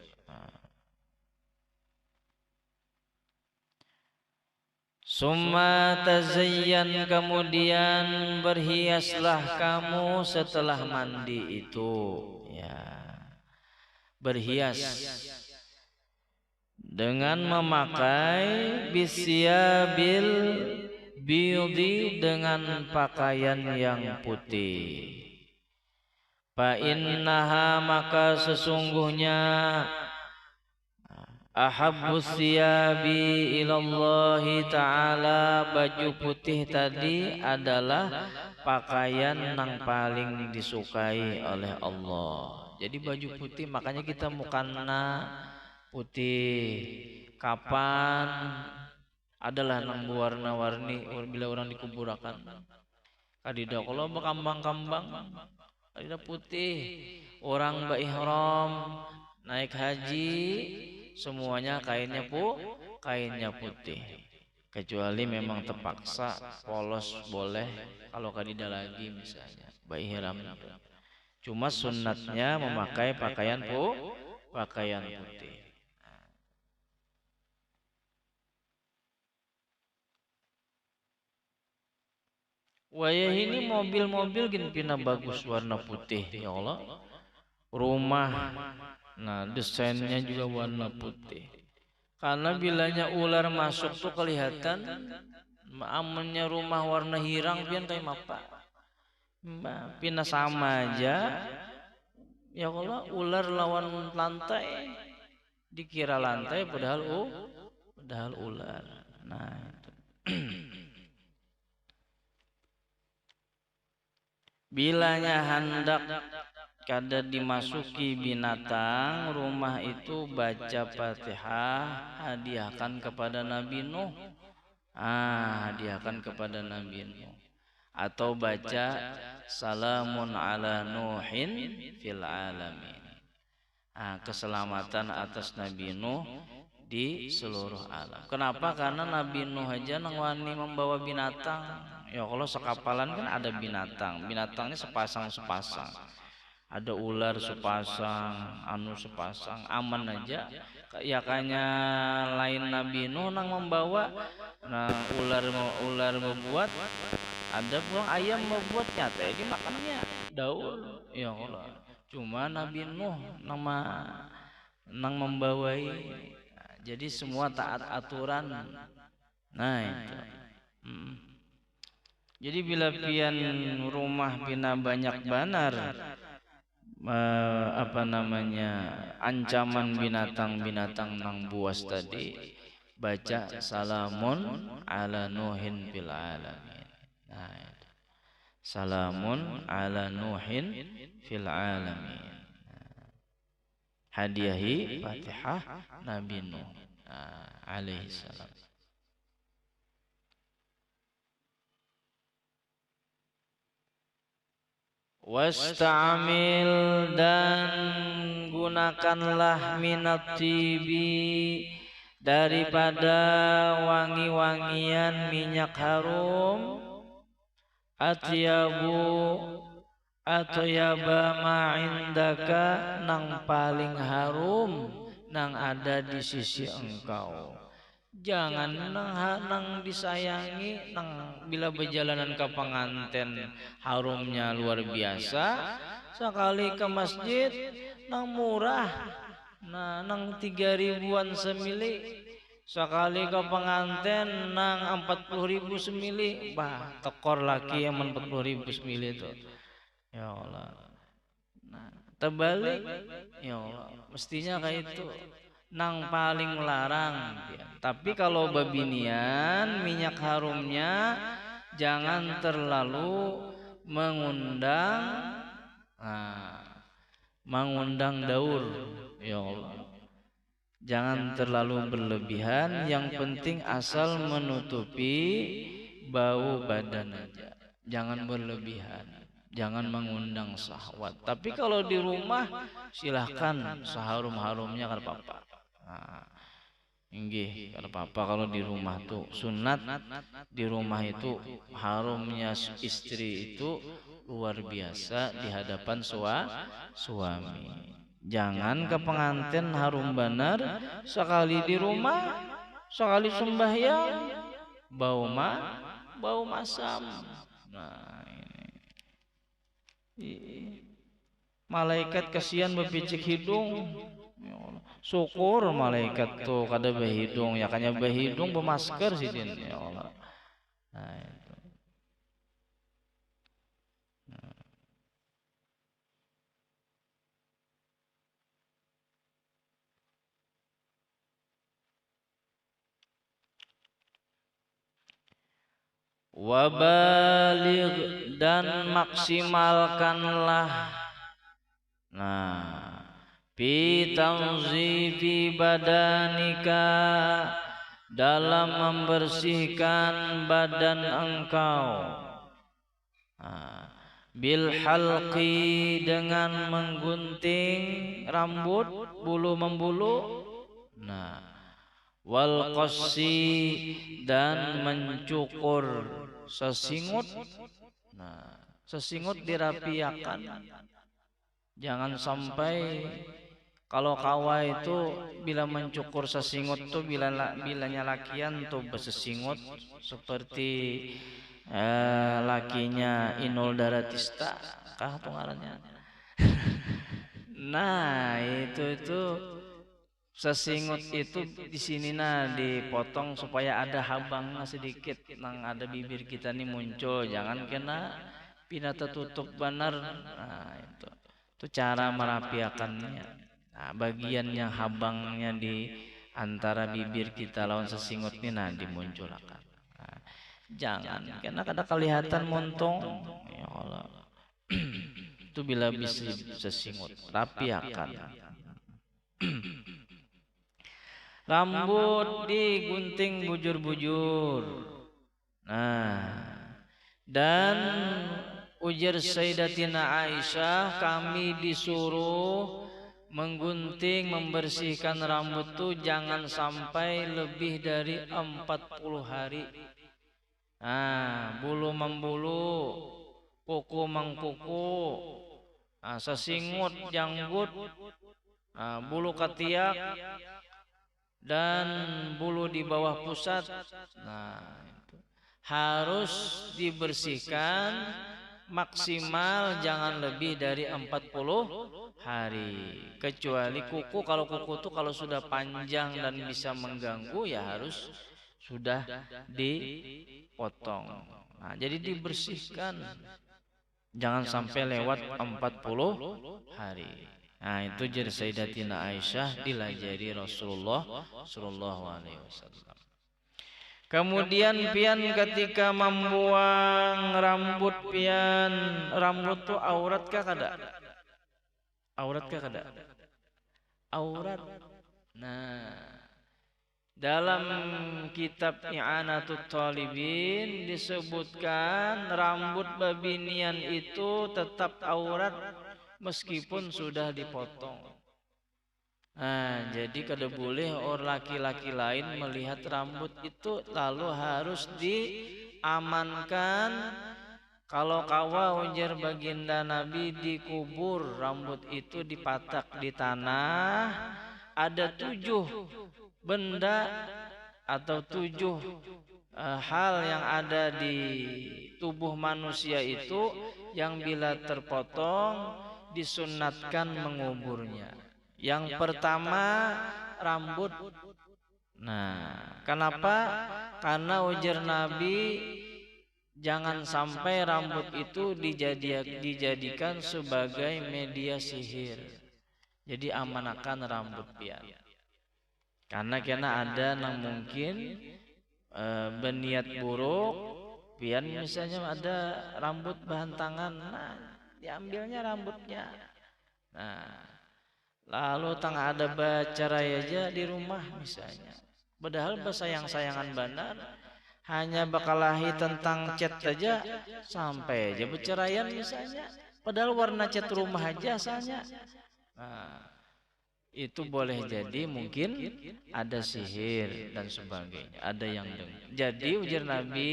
Summa tazayyan, kemudian berhiaslah kamu setelah mandi itu, ya, berhias dengan memakai bisyabil bildi, dengan pakaian yang putih. Fa innaha, maka sesungguhnya ahabbus siyabi ilallahi ta'ala, baju putih tadi adalah pakaian yang paling disukai oleh Allah. Jadi baju putih, makanya kita mukana putih. Kapan adalah nang warna-warni bila orang dikuburakan. Kadida kalau bekambang-kambang, kadida putih. Orang ihram naik haji, semuanya kainnya putih. Kecuali memang terpaksa polos boleh, kalau kadida lagi misalnya ihram. Cuma sunnatnya memakai pakaian putih. Wayah ini mobil-mobil gini pina bagus warna putih ya Allah. Rumah, nah desainnya juga warna putih. Karena bilanya ular masuk tuh kelihatan, amannya rumah warna hirang pian kayak apa? Pina sama aja. Ya Allah, ular lawan lantai, dikira lantai padahal ular. Nah itu. Bilanya hendak kada dimasuki binatang, rumah itu baca Fatihah, hadiahkan kepada Nabi Nuh. Hadiahkan kepada Nabi Nuh. Atau baca salamun ala Nuhin fil alamin. Keselamatan atas Nabi Nuh di seluruh alam. Kenapa? Karena Nabi Nuh aja nang wani membawa binatang. Ya kalau sekapalan kan ada binatang. Binatangnya sepasang-sepasang. Ada ular sepasang, anu sepasang, aman aja. Ya kayaknya lain Nabi Nuh nang membawa. Nah ular membuat, ada pulang ayam membuat nyata ini makannya daun. Ya Allah. Cuma Nabi Nuh nang membawai. Jadi semua taat aturan. Nah itu. Jadi bila pian rumah pina banyak banar ancaman binatang-binatang nang buas tadi, baca salamun ala Nuhin fil alamin. Nah itu. Salamun ala Nuhin fil alamin. Hadiahi Fatihah Nabi Nuh alaihi salam. Wasta'mil, dan gunakanlah minat tibi, daripada wangi-wangian minyak harum, atyabu atau yaba ma'indaka, nang paling harum nang ada di sisi engkau. Jangan nang disayangi nang bila berjalanan ke pengantin harumnya luar biasa, sekali ke masjid nang murah, nah nang 3.000-an semili, sekali ke pengantin nang 40.000 semili, bah tekor laki yang 40.000 semili itu. Ya Allah. Nah, terbalik ya Allah, mestinya kayak itu nang paling larang. Tapi kalau babinian minyak harumnya jangan terlalu mengundang daur. Ya Allah. Jangan terlalu berlebihan, yang penting asal menutupi bau badan aja. Jangan berlebihan. Jangan mengundang syahwat. Tapi kalau di rumah silahkan seharum-harumnya kada apa-apa. Nggih, kada apa-apa kalau di rumah tuh sunat di rumah itu harumnya istri itu luar biasa di hadapan suami. Jangan ke pengantin harum benar, sekali di rumah, sekali sembahyang bau masam. Nah, malaikat kasihan bepicik hidung. Syukur malaikat tuh kada behidung, ya kanya behidung bemasker sih din. Ya Allah. Nah, itu. Wabaligh, dan maksimalkanlah fi tanzifi badanika, dalam membersihkan badan engkau, bil halqi, dengan menggunting rambut, bulu membulu, wal qassi, dan mencukur sesingut. Sesingut dirapiakan, Jangan sampai kalau kawa itu bila mencukur sesingut tuh bilanya lakian tuh bersesingut seperti lakinya Inul Daratista kah pengarangnya. Nah, itu sesingut itu di sini dipotong supaya ada habangnya sedikit nang ada bibir kita nih muncul, jangan kena pina tertutup benar. Nah, itu cara merapiakannya. Nah, bagian yang habangnya di antara bibir kita lawan sesingut ini dimunculkan. Nah, jangan karena kada kelihatan montong. Ya Allah. Itu bila bisa sesingut, rapiakan. Rambut digunting bujur-bujur. Nah, dan ujar Sayyidatina Aisyah, kami disuruh menggunting, membersihkan rambut tuh jangan sampai lebih dari 40 hari. Nah, bulu membulu, kuku mengkuku, sesingut, janggut, bulu ketiak, dan bulu di bawah pusat. Nah, itu harus dibersihkan maksimal jangan lebih dari 40 hari. Kecuali kuku, kalau kuku tuh kalau sudah panjang dan bisa mengganggu ya harus sudah dipotong. Nah, jadi dibersihkan jangan sampai lewat 40 hari. Nah, itu jadi Sayyidatina Aisyah dilajari Rasulullah sallallahu alaihi wasallam. Kemudian pian ketika membuang rambut pian, rambut tuh aurat kah kada? Aurat kah kada? Aurat. Nah, dalam kitab I'anatut Talibin disebutkan rambut babinian itu tetap aurat meskipun sudah dipotong. Nah, jadi kada boleh orang laki-laki lain melihat rambut itu lalu harus diamankan. Kalau kawa ujar baginda Nabi dikubur rambut itu dipatak di tanah, ada 7 benda atau 7 hal yang ada di tubuh manusia itu yang bila terpotong disunatkan menguburnya. Yang pertama rambut. Nah, kenapa? Karena ujar Nabi jangan sampai rambut itu dijadikan sebagai media sihir. Jadi amanakan rambut pian. Karena ada yang mungkin berniat buruk, pian misalnya ada rambut bahan tangan, nah diambilnya rambutnya. Nah, lalu tang ada bercerai aja di rumah misalnya. Padahal bersayang-sayangan benar, hanya bakalahi tentang cat aja sampai aja berceraian misalnya. Padahal warna cat rumah aja asalnya. Nah, itu boleh jadi mungkin ada sihir dan sebagainya. Ada yang dengar. Jadi ujar Nabi,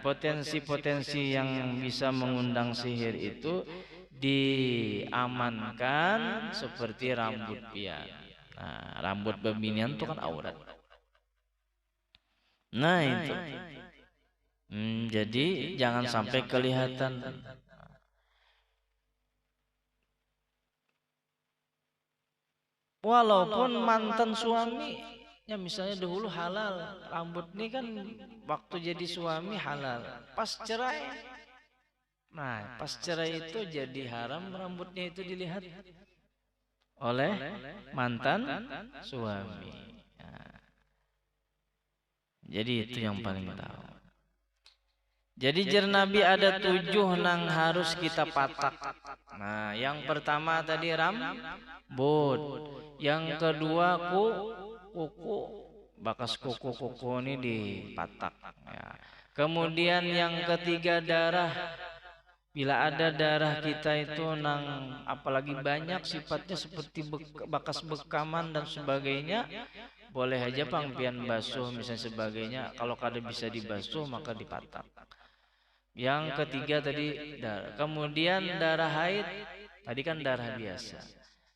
potensi-potensi yang bisa mengundang sihir itu diamankan seperti rambut pian. Nah, rambut babinian itu kan aurat. Nah, itu. Jadi jangan sampai kelihatan. Walaupun mantan suami, ya misalnya dahulu halal, rambut ini kan waktu jadi suami halal. Pas cerai, nah pas cerai itu jadi haram rambutnya itu dilihat oleh mantan suami. Nah, jadi itu yang paling tahu. Jadi jar Nabi ada 7 nang harus kita patak. Nah, yang pertama tadi rambut, yang kedua kuku, bakas kuku ini dipatak. Ya. Kemudian yang ketiga darah. Bila ada darah kita itu nang apalagi banyak sifatnya seperti bakas bekaman dan sebagainya, boleh aja pangpian basuh misalnya sebagainya. Kalau kada bisa dibasuh maka dipatak. Yang ketiga tadi darah. Kemudian darah haid, tadi kan darah biasa.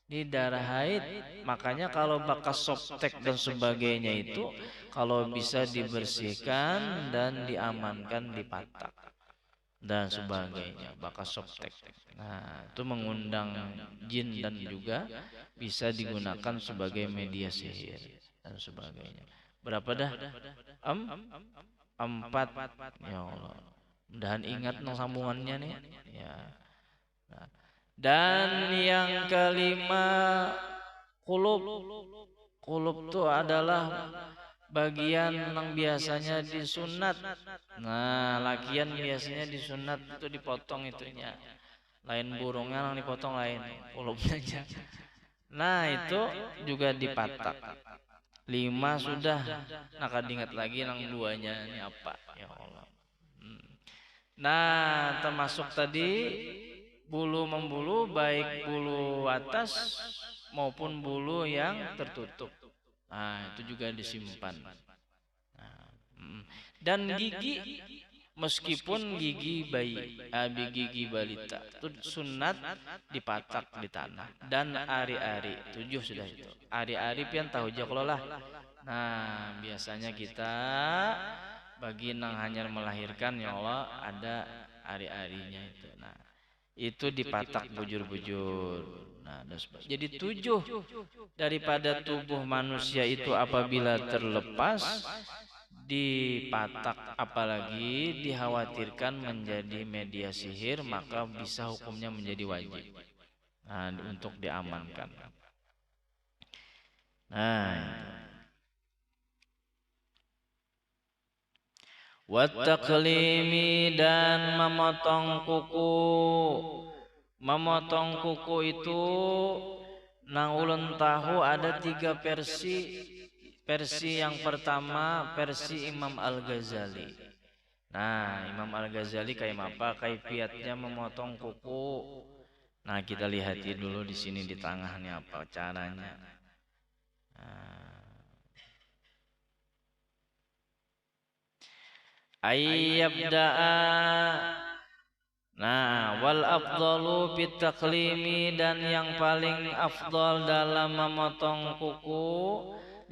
Di darah haid, makanya kalau bekas softtek dan sebagainya itu kalau bisa dibersihkan dan diamankan di patak dan sebagainya, bekas softtek. Nah, itu mengundang jin dan juga bisa digunakan sebagai media sihir dan sebagainya. Berapa dah? Empat. Ya Allah. Mudahan ingat no sambungannya nih. Ya. Nah. Dan yang kelima, kulub. Kulub itu adalah bagian yang biasanya disunat. Nah, lakian biasanya disunat itu dipotong itunya. Lain burungnya yang dipotong lain kulubnya aja. Nah, itu juga dipatak. 5 sudah. Nah, kadingat lagi yang duanya ini apa? Ya Allah. Nah, termasuk tadi bulu membulu, baik bulu atas maupun bulu yang tertutup. Nah, itu juga disimpan. Nah, dan gigi, meskipun gigi bayi, gigi balita itu sunat dipatak di tanah. Dan ari-ari 7 sudah itu. Ari-ari pian tahu aja kalau lah. Nah, biasanya kita bagi nang hanya melahirkan ya Allah ada ari-arinya itu. Nah, itu dipatak bujur-bujur. Nah, jadi 7 daripada tubuh manusia itu apabila terlepas dipatak, apalagi dikhawatirkan menjadi media sihir, maka bisa hukumnya menjadi wajib. Nah, untuk diamankan. Nah, wattaklimi, dan memotong kuku. Memotong kuku itu nang ulun tahu ada 3 versi. Versi yang pertama versi Imam Al-Ghazali. Nah, Imam Al-Ghazali kayak apa kaifiatnya memotong kuku? Nah, kita lihat dulu di sini di tengahnya apa caranya. Ayyabda'a. Nah, wal afdalu fit taklimi, dan yang paling afdal dalam memotong kuku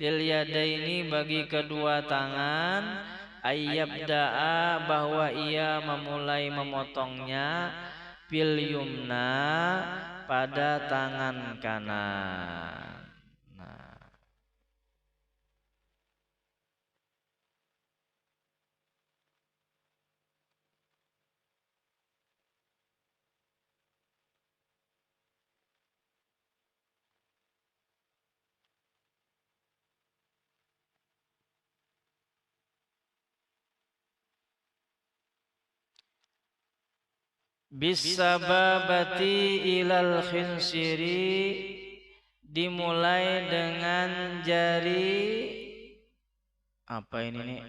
lil yadaini bagi kedua tangan, ayyabda'a bahwa ia memulai memotongnya fil yumna pada tangan kanan. Bisababati ilal khinsiri, dimulai dengan jari apa ini nih?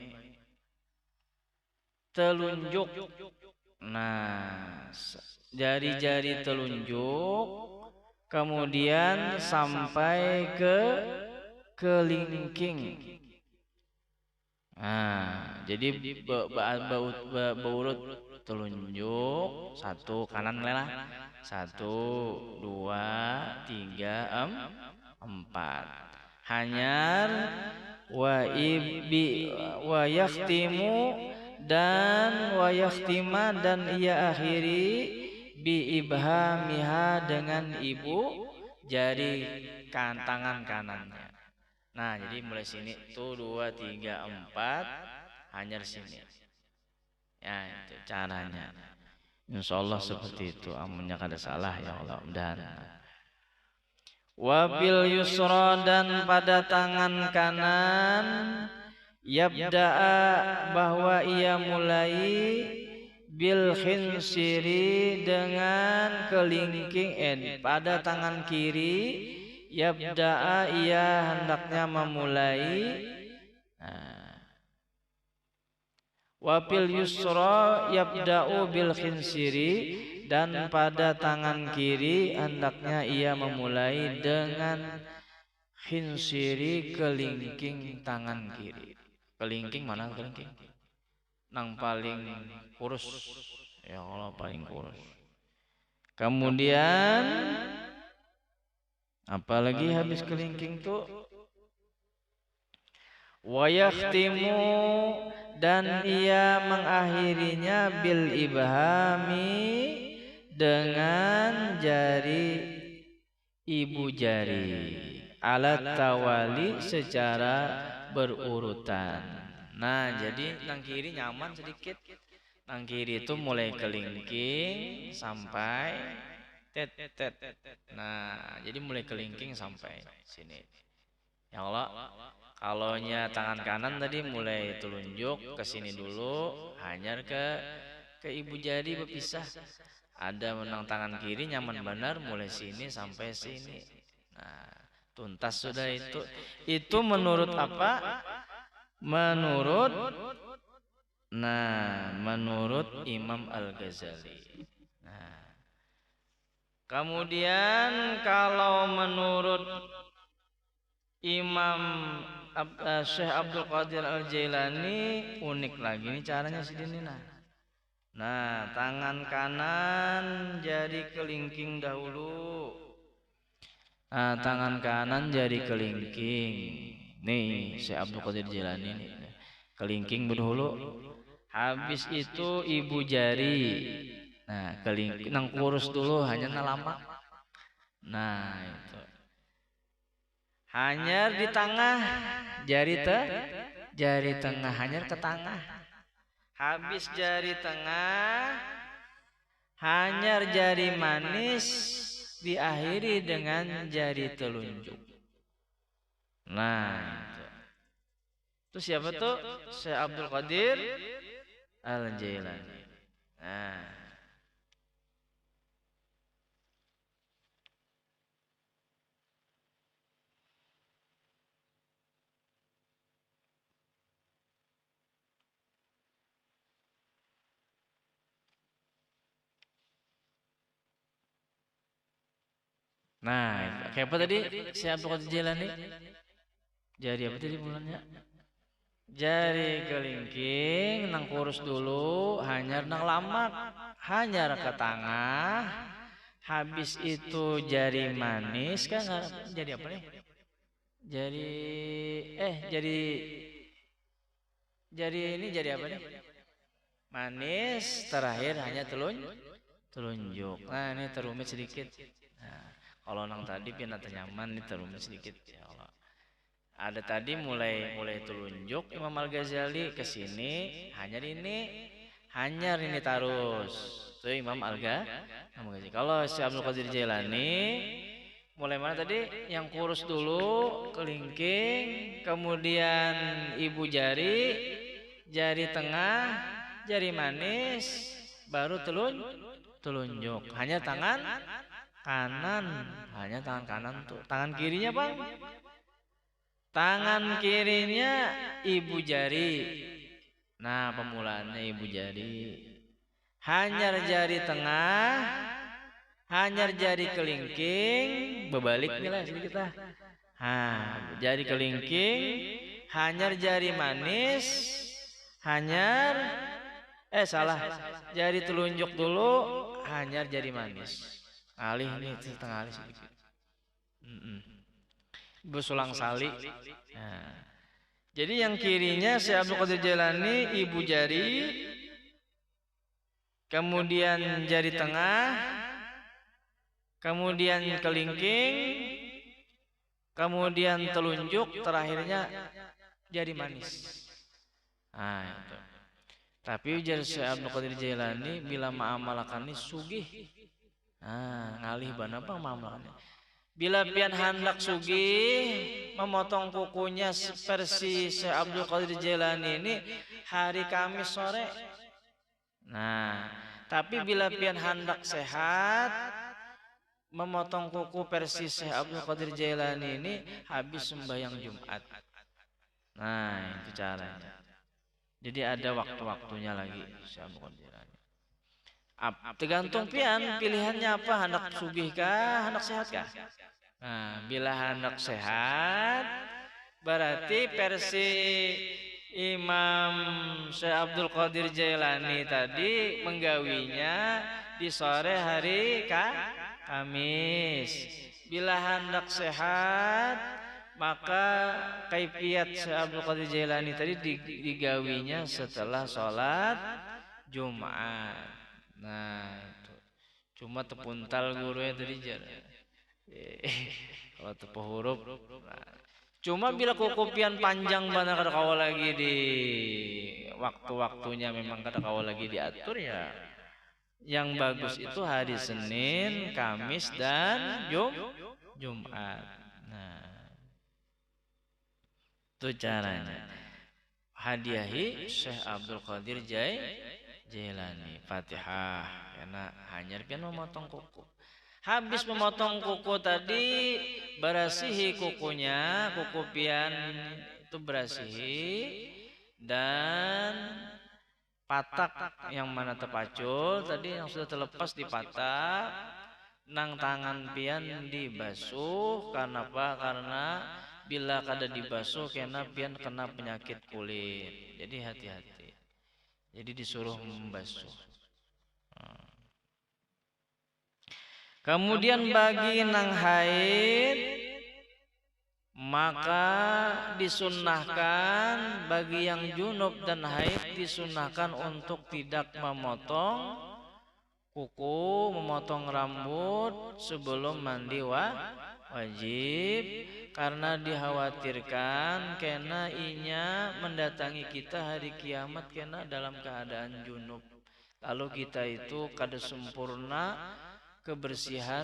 Telunjuk. Nah, jari-jari telunjuk kemudian sampai ke kelingking. Nah, jadi beurut telunjuk 1 kanan lah, 1 2 3 4. Hanyar wa ibi wa yakhtimu, dan wa yakhtima, dan ia akhiri bi ibhamiha dengan ibu jari tangan kanannya. Nah, jadi mulai sini tuh 2 3 4 hanyar sini. Ya, itu caranya. Insyaallah seperti itu. Amunnya kada salah ya Allah. Dan wabil yusra, dan pada tangan kanan, yabda'a bahwa ia mulai bil khinsiri dengan kelingking. Pada tangan kiri yabda'a ia hendaknya memulai. Wafil yusra yabda'u bil khinsiri, dan pada tangan kiri hendaknya ia memulai dengan khinsiri, kelingking tangan kiri. Kelingking mana kelingking? nang paling kurus. Ya Allah paling kurus. Kemudian apalagi habis kelingking tuh wa yakhtimu, dan ia mengakhirinya bil ibhami, dengan jari ibu jari, alat tawali, secara berurutan. Nah, jadi nang kiri nyaman sedikit. Nang kiri itu mulai kelingking sampai tet tet. Nah, jadi mulai kelingking sampai sini. Ya Allah. Kalonya tangan kanan tadi mulai telunjuk ke sini dulu, hanyar ke ibu jari berpisah. Ada menang tangan kiri nyaman benar mulai sini sampai sini. Nah, tuntas sudah itu. Itu menurut apa? Menurut Imam Al-Ghazali. Nah, kemudian kalau menurut Imam Syekh Abdul Qadir Al-Jailani unik lagi nih caranya segini nah, tangan kanan jari kelingking dahulu. Nah, tangan kanan jari kelingking. Nih, Syekh Abdul Qadir Jailani nih. Kelingking dahulu. Habis itu ibu jari. Nah, kelingking nang kurus dulu hanya lama. Nah, itu. Hanyar di tengah jari tengah, hanyar ke tengah. Habis jari tengah, hanyar jari manis, diakhiri dengan jari telunjuk. Nah, itu. Itu siapa tuh? Syekh Abdul Qadir Al-Jailani. Nah, kayak apa tadi Syekh Abdul Qadir Jailani? Jari apa tadi mulanya? Jari kelingking nang kurus dulu, hanyar nang lamak, hanyar ke tengah. Habis itu jari manis kan jadi apa nih? Jadi apa nih? Manis, terakhir hanya telunjuk. Nah, ini terumit sedikit. Nah, kalau nang tadi pindah nyaman ini terumit sedikit. Ya Allah. Ada tadi mulai telunjuk Imam Al-Ghazali ke sini, hanyar ini terus. Itu Imam Al-Ghazali. Kalau Syekh Abdul Qadir Jailani mulai mana tadi? Yang kurus dulu, kelingking, kemudian ibu jari, jari tengah, jari manis, baru telunjuk. Hanya tangan kanan tuh. Tangan kirinya, Bang? Tangan kirinya ibu jari. Nah, pemulaannya ibu jari. Hanyar jari tengah, hanyar jari kelingking, berbalik nih lah sedikit lah. Jari kelingking, hanyar jari manis, hanyar jari telunjuk dulu, hanyar jari manis. Alih nih setengah alih sedikit. Besulang sali. Nah, jadi yang kirinya Syekh Abdul Qadir Jailani ibu jari, kemudian jari tengah, kemudian kelingking, kemudian telunjuk, terakhirnya jari manis. Nah, itu. Tapi ujar Syekh Abdul Qadir Jailani bila ma'amalakan ini sugih. Nah, ngalih bana apa ma'amalakannya? Bila pian hendak sugih memotong kukunya versi Syekh Abdul Qadir Jailani ini hari Kamis sore. Nah, tapi bila pian hendak sehat memotong kuku versi Syekh Abdul Qadir Jailani ini habis sembahyang Jumat. Nah, itu caranya. Jadi ada waktu-waktunya lagi Syekh Abdul Qadir Jailani. Tergantung pian pilihannya apa, hendak sugih kah, hendak sehat kah? Nah, bila hendak sehat berarti versi Imam Syekh Abdul Qadir Jailani tadi menggawinya di sore hari Kamis. Bila hendak sehat, maka kaifiat Syekh Abdul Qadir Jailani tadi digawinya setelah sholat Jumat. Nah, itu. Cuma tepuntal gurunya tadi kalau tepuh huruf. Nah. Cuma bila kukupian panjang banget kada kau lagi di waktu-waktunya memang kada kau lagi diatur ya. Yang bagus itu hari Senin, Kamis dan Jumat. Nah, itu caranya. Hadiahi Syekh Abdul Qadir Jailani Fatihah karena hanya pian memotong kuku. Habis memotong kuku tadi, berasihi kukunya, kuku pian itu berasihi, dan patak yang mana terpacul tadi yang sudah terlepas dipatak, nang tangan pian dibasuh. Karena apa? Karena bila kada dibasuh kena pian kena penyakit kulit. Jadi hati-hati. Jadi disuruh membasuh. Kemudian bagi nang haid, maka disunnahkan bagi yang junub dan haid disunnahkan untuk tidak memotong kuku, memotong rambut sebelum mandi wajib, karena dikhawatirkan kena inya mendatangi kita hari kiamat kena dalam keadaan junub. Lalu kita itu kada sempurna kebersihan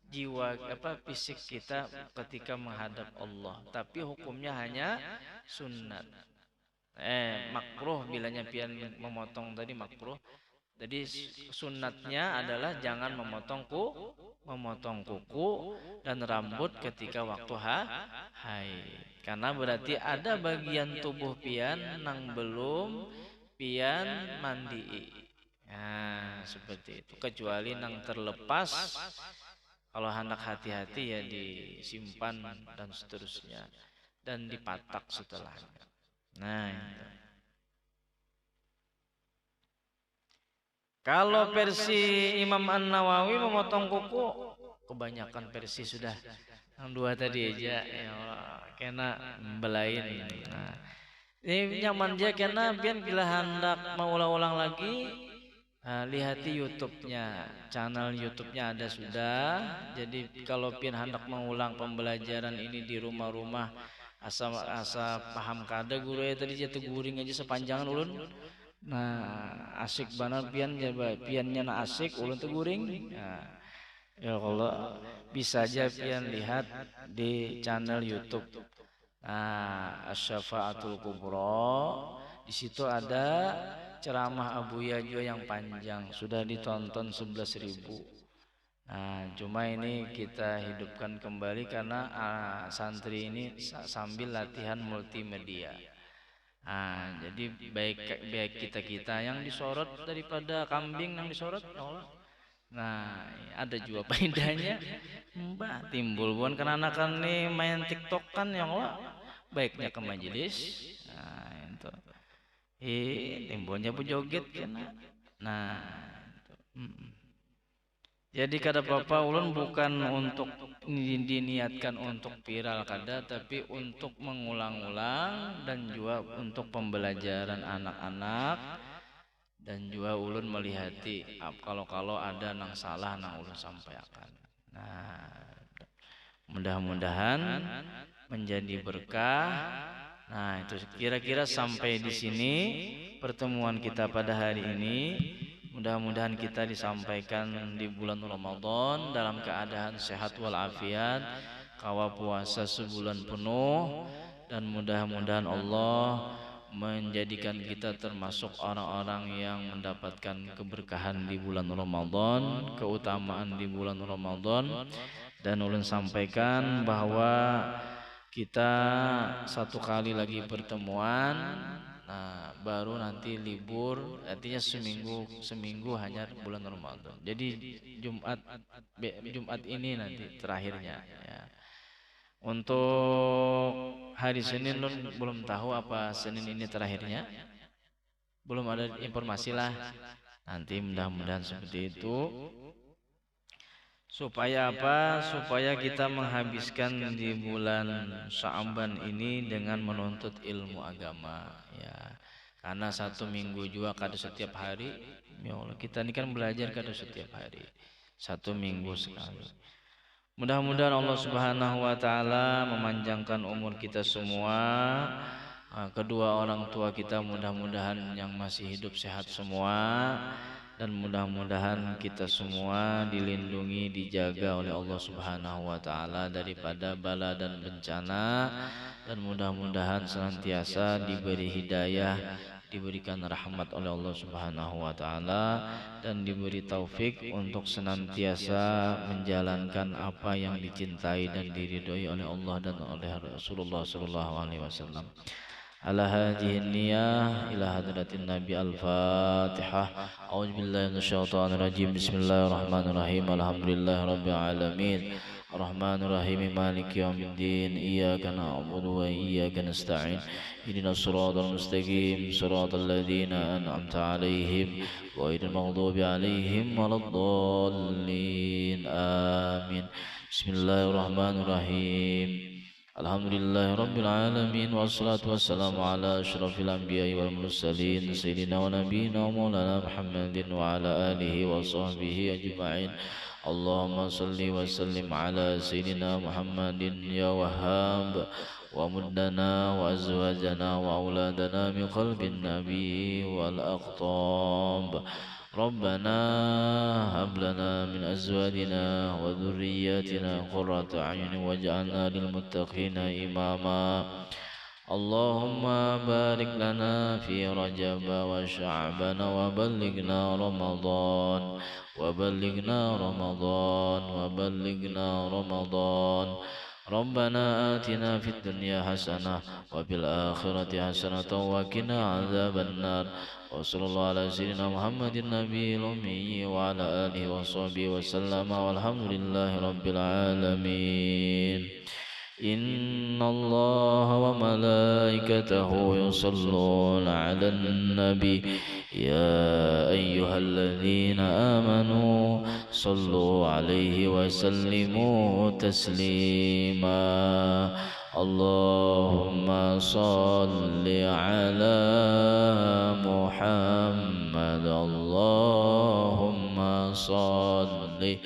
jiwa fisik kita ketika menghadap Allah, tapi hukumnya hanya sunnat. Makruh bilanya pian memotong tadi makruh. Jadi sunnatnya adalah jangan memotong kuku dan rambut ketika waktu haid. Karena berarti ada bagian tubuh pian nang belum pian mandi. Nah, seperti itu. Kecuali nang terlepas, kalau hendak hati-hati ya disimpan dan seterusnya, dan dipatak setelahnya. Nah, itu. Kalau versi Imam An-Nawawi memotong kuku, kebanyakan versi sudah yang dua tadi aja, ya Allah, kena belain. Nah, ini nyaman dia kena biar bila hendak mau ulang-ulang lagi. Lihat di YouTube-nya, channel YouTube-nya ada sudah. Jadi kalau pian hendak mengulang pembelajaran ini di rumah-rumah, asa paham kada guru ya tadi jatuh guring aja sepanjangan ulun. Nah, asik banget piannya na asik ulun tuh guring. Nah, ya Allah, bisa aja pian lihat di channel YouTube. Nah, Asy-Syafa'atul Kubra. Di situ ada ceramah Abu Yajwa yang panjang, sudah ditonton 11.000. Nah, cuma ini kita hidupkan kembali karena santri ini sambil latihan multimedia. Nah, jadi baik kita yang disorot daripada kambing yang disorot, ya Allah. Nah, ada juga faedahnya. Mbak timbul bukan kenanakan nih main TikTok kan, ya Allah. Baiknya ke majelis. Nah, itu. Timbulnya bu joget kan. Nah, jadi kada apa-apa ulun bukan untuk diniatkan untuk viral kada, tapi untuk mengulang-ulang dan juga untuk pembelajaran anak-anak, dan juga ulun melihati kalau ada nang salah nang ulun sampaikan. Nah, mudah-mudahan menjadi berkah. Nah, itu kira-kira sampai di sini pertemuan kita pada hari ini. Mudah-mudahan kita disampaikan di bulan Ramadan dalam keadaan sehat walafiat, kawa puasa sebulan penuh, dan mudah-mudahan Allah menjadikan kita termasuk orang-orang yang mendapatkan keberkahan di bulan Ramadan, keutamaan di bulan Ramadan. Dan ulun sampaikan bahwa kita satu kali lagi pertemuan, nah baru nanti libur, artinya seminggu hanya bulan Ramadan. Jadi Jumat ini nanti terakhirnya ya. Untuk hari Senin belum tahu apa Senin ini terakhirnya, belum ada informasi lah. Nanti mudah-mudahan seperti itu. Supaya apa? Supaya kita menghabiskan di bulan Sya'ban ini dengan menuntut ilmu agama, ya. Karena 1 minggu juga kada setiap hari. Ya Allah, kita ini kan belajar kada setiap hari. 1 minggu sekali. Mudah-mudahan Allah Subhanahu wa taala memanjangkan umur kita semua. Kedua orang tua kita mudah-mudahan yang masih hidup sehat semua, dan mudah-mudahan kita semua dilindungi, dijaga oleh Allah Subhanahu wa taala daripada bala dan bencana, dan mudah-mudahan senantiasa diberi hidayah, diberikan rahmat oleh Allah Subhanahu wa taala, dan diberi taufik untuk senantiasa menjalankan apa yang dicintai dan diridhoi oleh Allah dan oleh Rasulullah sallallahu alaihi wasallam. Ala hadhihi niyyah ila hadratin nabi al-fatihah. A'udzu billahi minasyaitonir rajim. Bismillahirrahmanirrahim. Alhamdulillahirabbil alamin. Arrahmanir rahim. Maliki yaumiddin. Iyyaka na'budu wa iyyaka nasta'in. Ihdinas siratal mustaqim. Siratal ladzina an'amta 'alaihim ghairil maghdubi 'alaihim waladdallin. Amin. Bismillahirrahmanirrahim. Alhamdulillahi rabbil alamin, wassalatu wassalamu ala asyrafil anbiya'i wal mursalin sayyidina wa nabiyina wa maulana Muhammadin wa ala alihi wa sahbihi ajma'in. Allahumma salli wa sallim ala sayyidina Muhammadin ya wahhab, wa muddana wa azwajana wa auladana min qalbin nabi wal aqtab. Rabbana hab lana min azwajina wa dhurriyyatina qurrata a'yunin waj'alna lil muttaqina imama. Allahumma barik lana fi Rajab wa Sya'ban wa ballighna Ramadan wa ballighna Ramadan wa ballighna Ramadan. Rabbana atina fid dunya hasanah wa fil akhirati hasanah wa qina adzabannar. Wa sallallahu ala sayyidina Muhammadin nabiyil ummi wa ala alihi wa sahbihi wa sallama walhamdulillahi rabbil alamin. Inna Allah wa malaikatahu yusalluna 'alan nabi ya ayyuhalladzina amanu sallu 'alaihi wa sallimu taslima. Allahumma salli ala Muhammad. Allahumma salli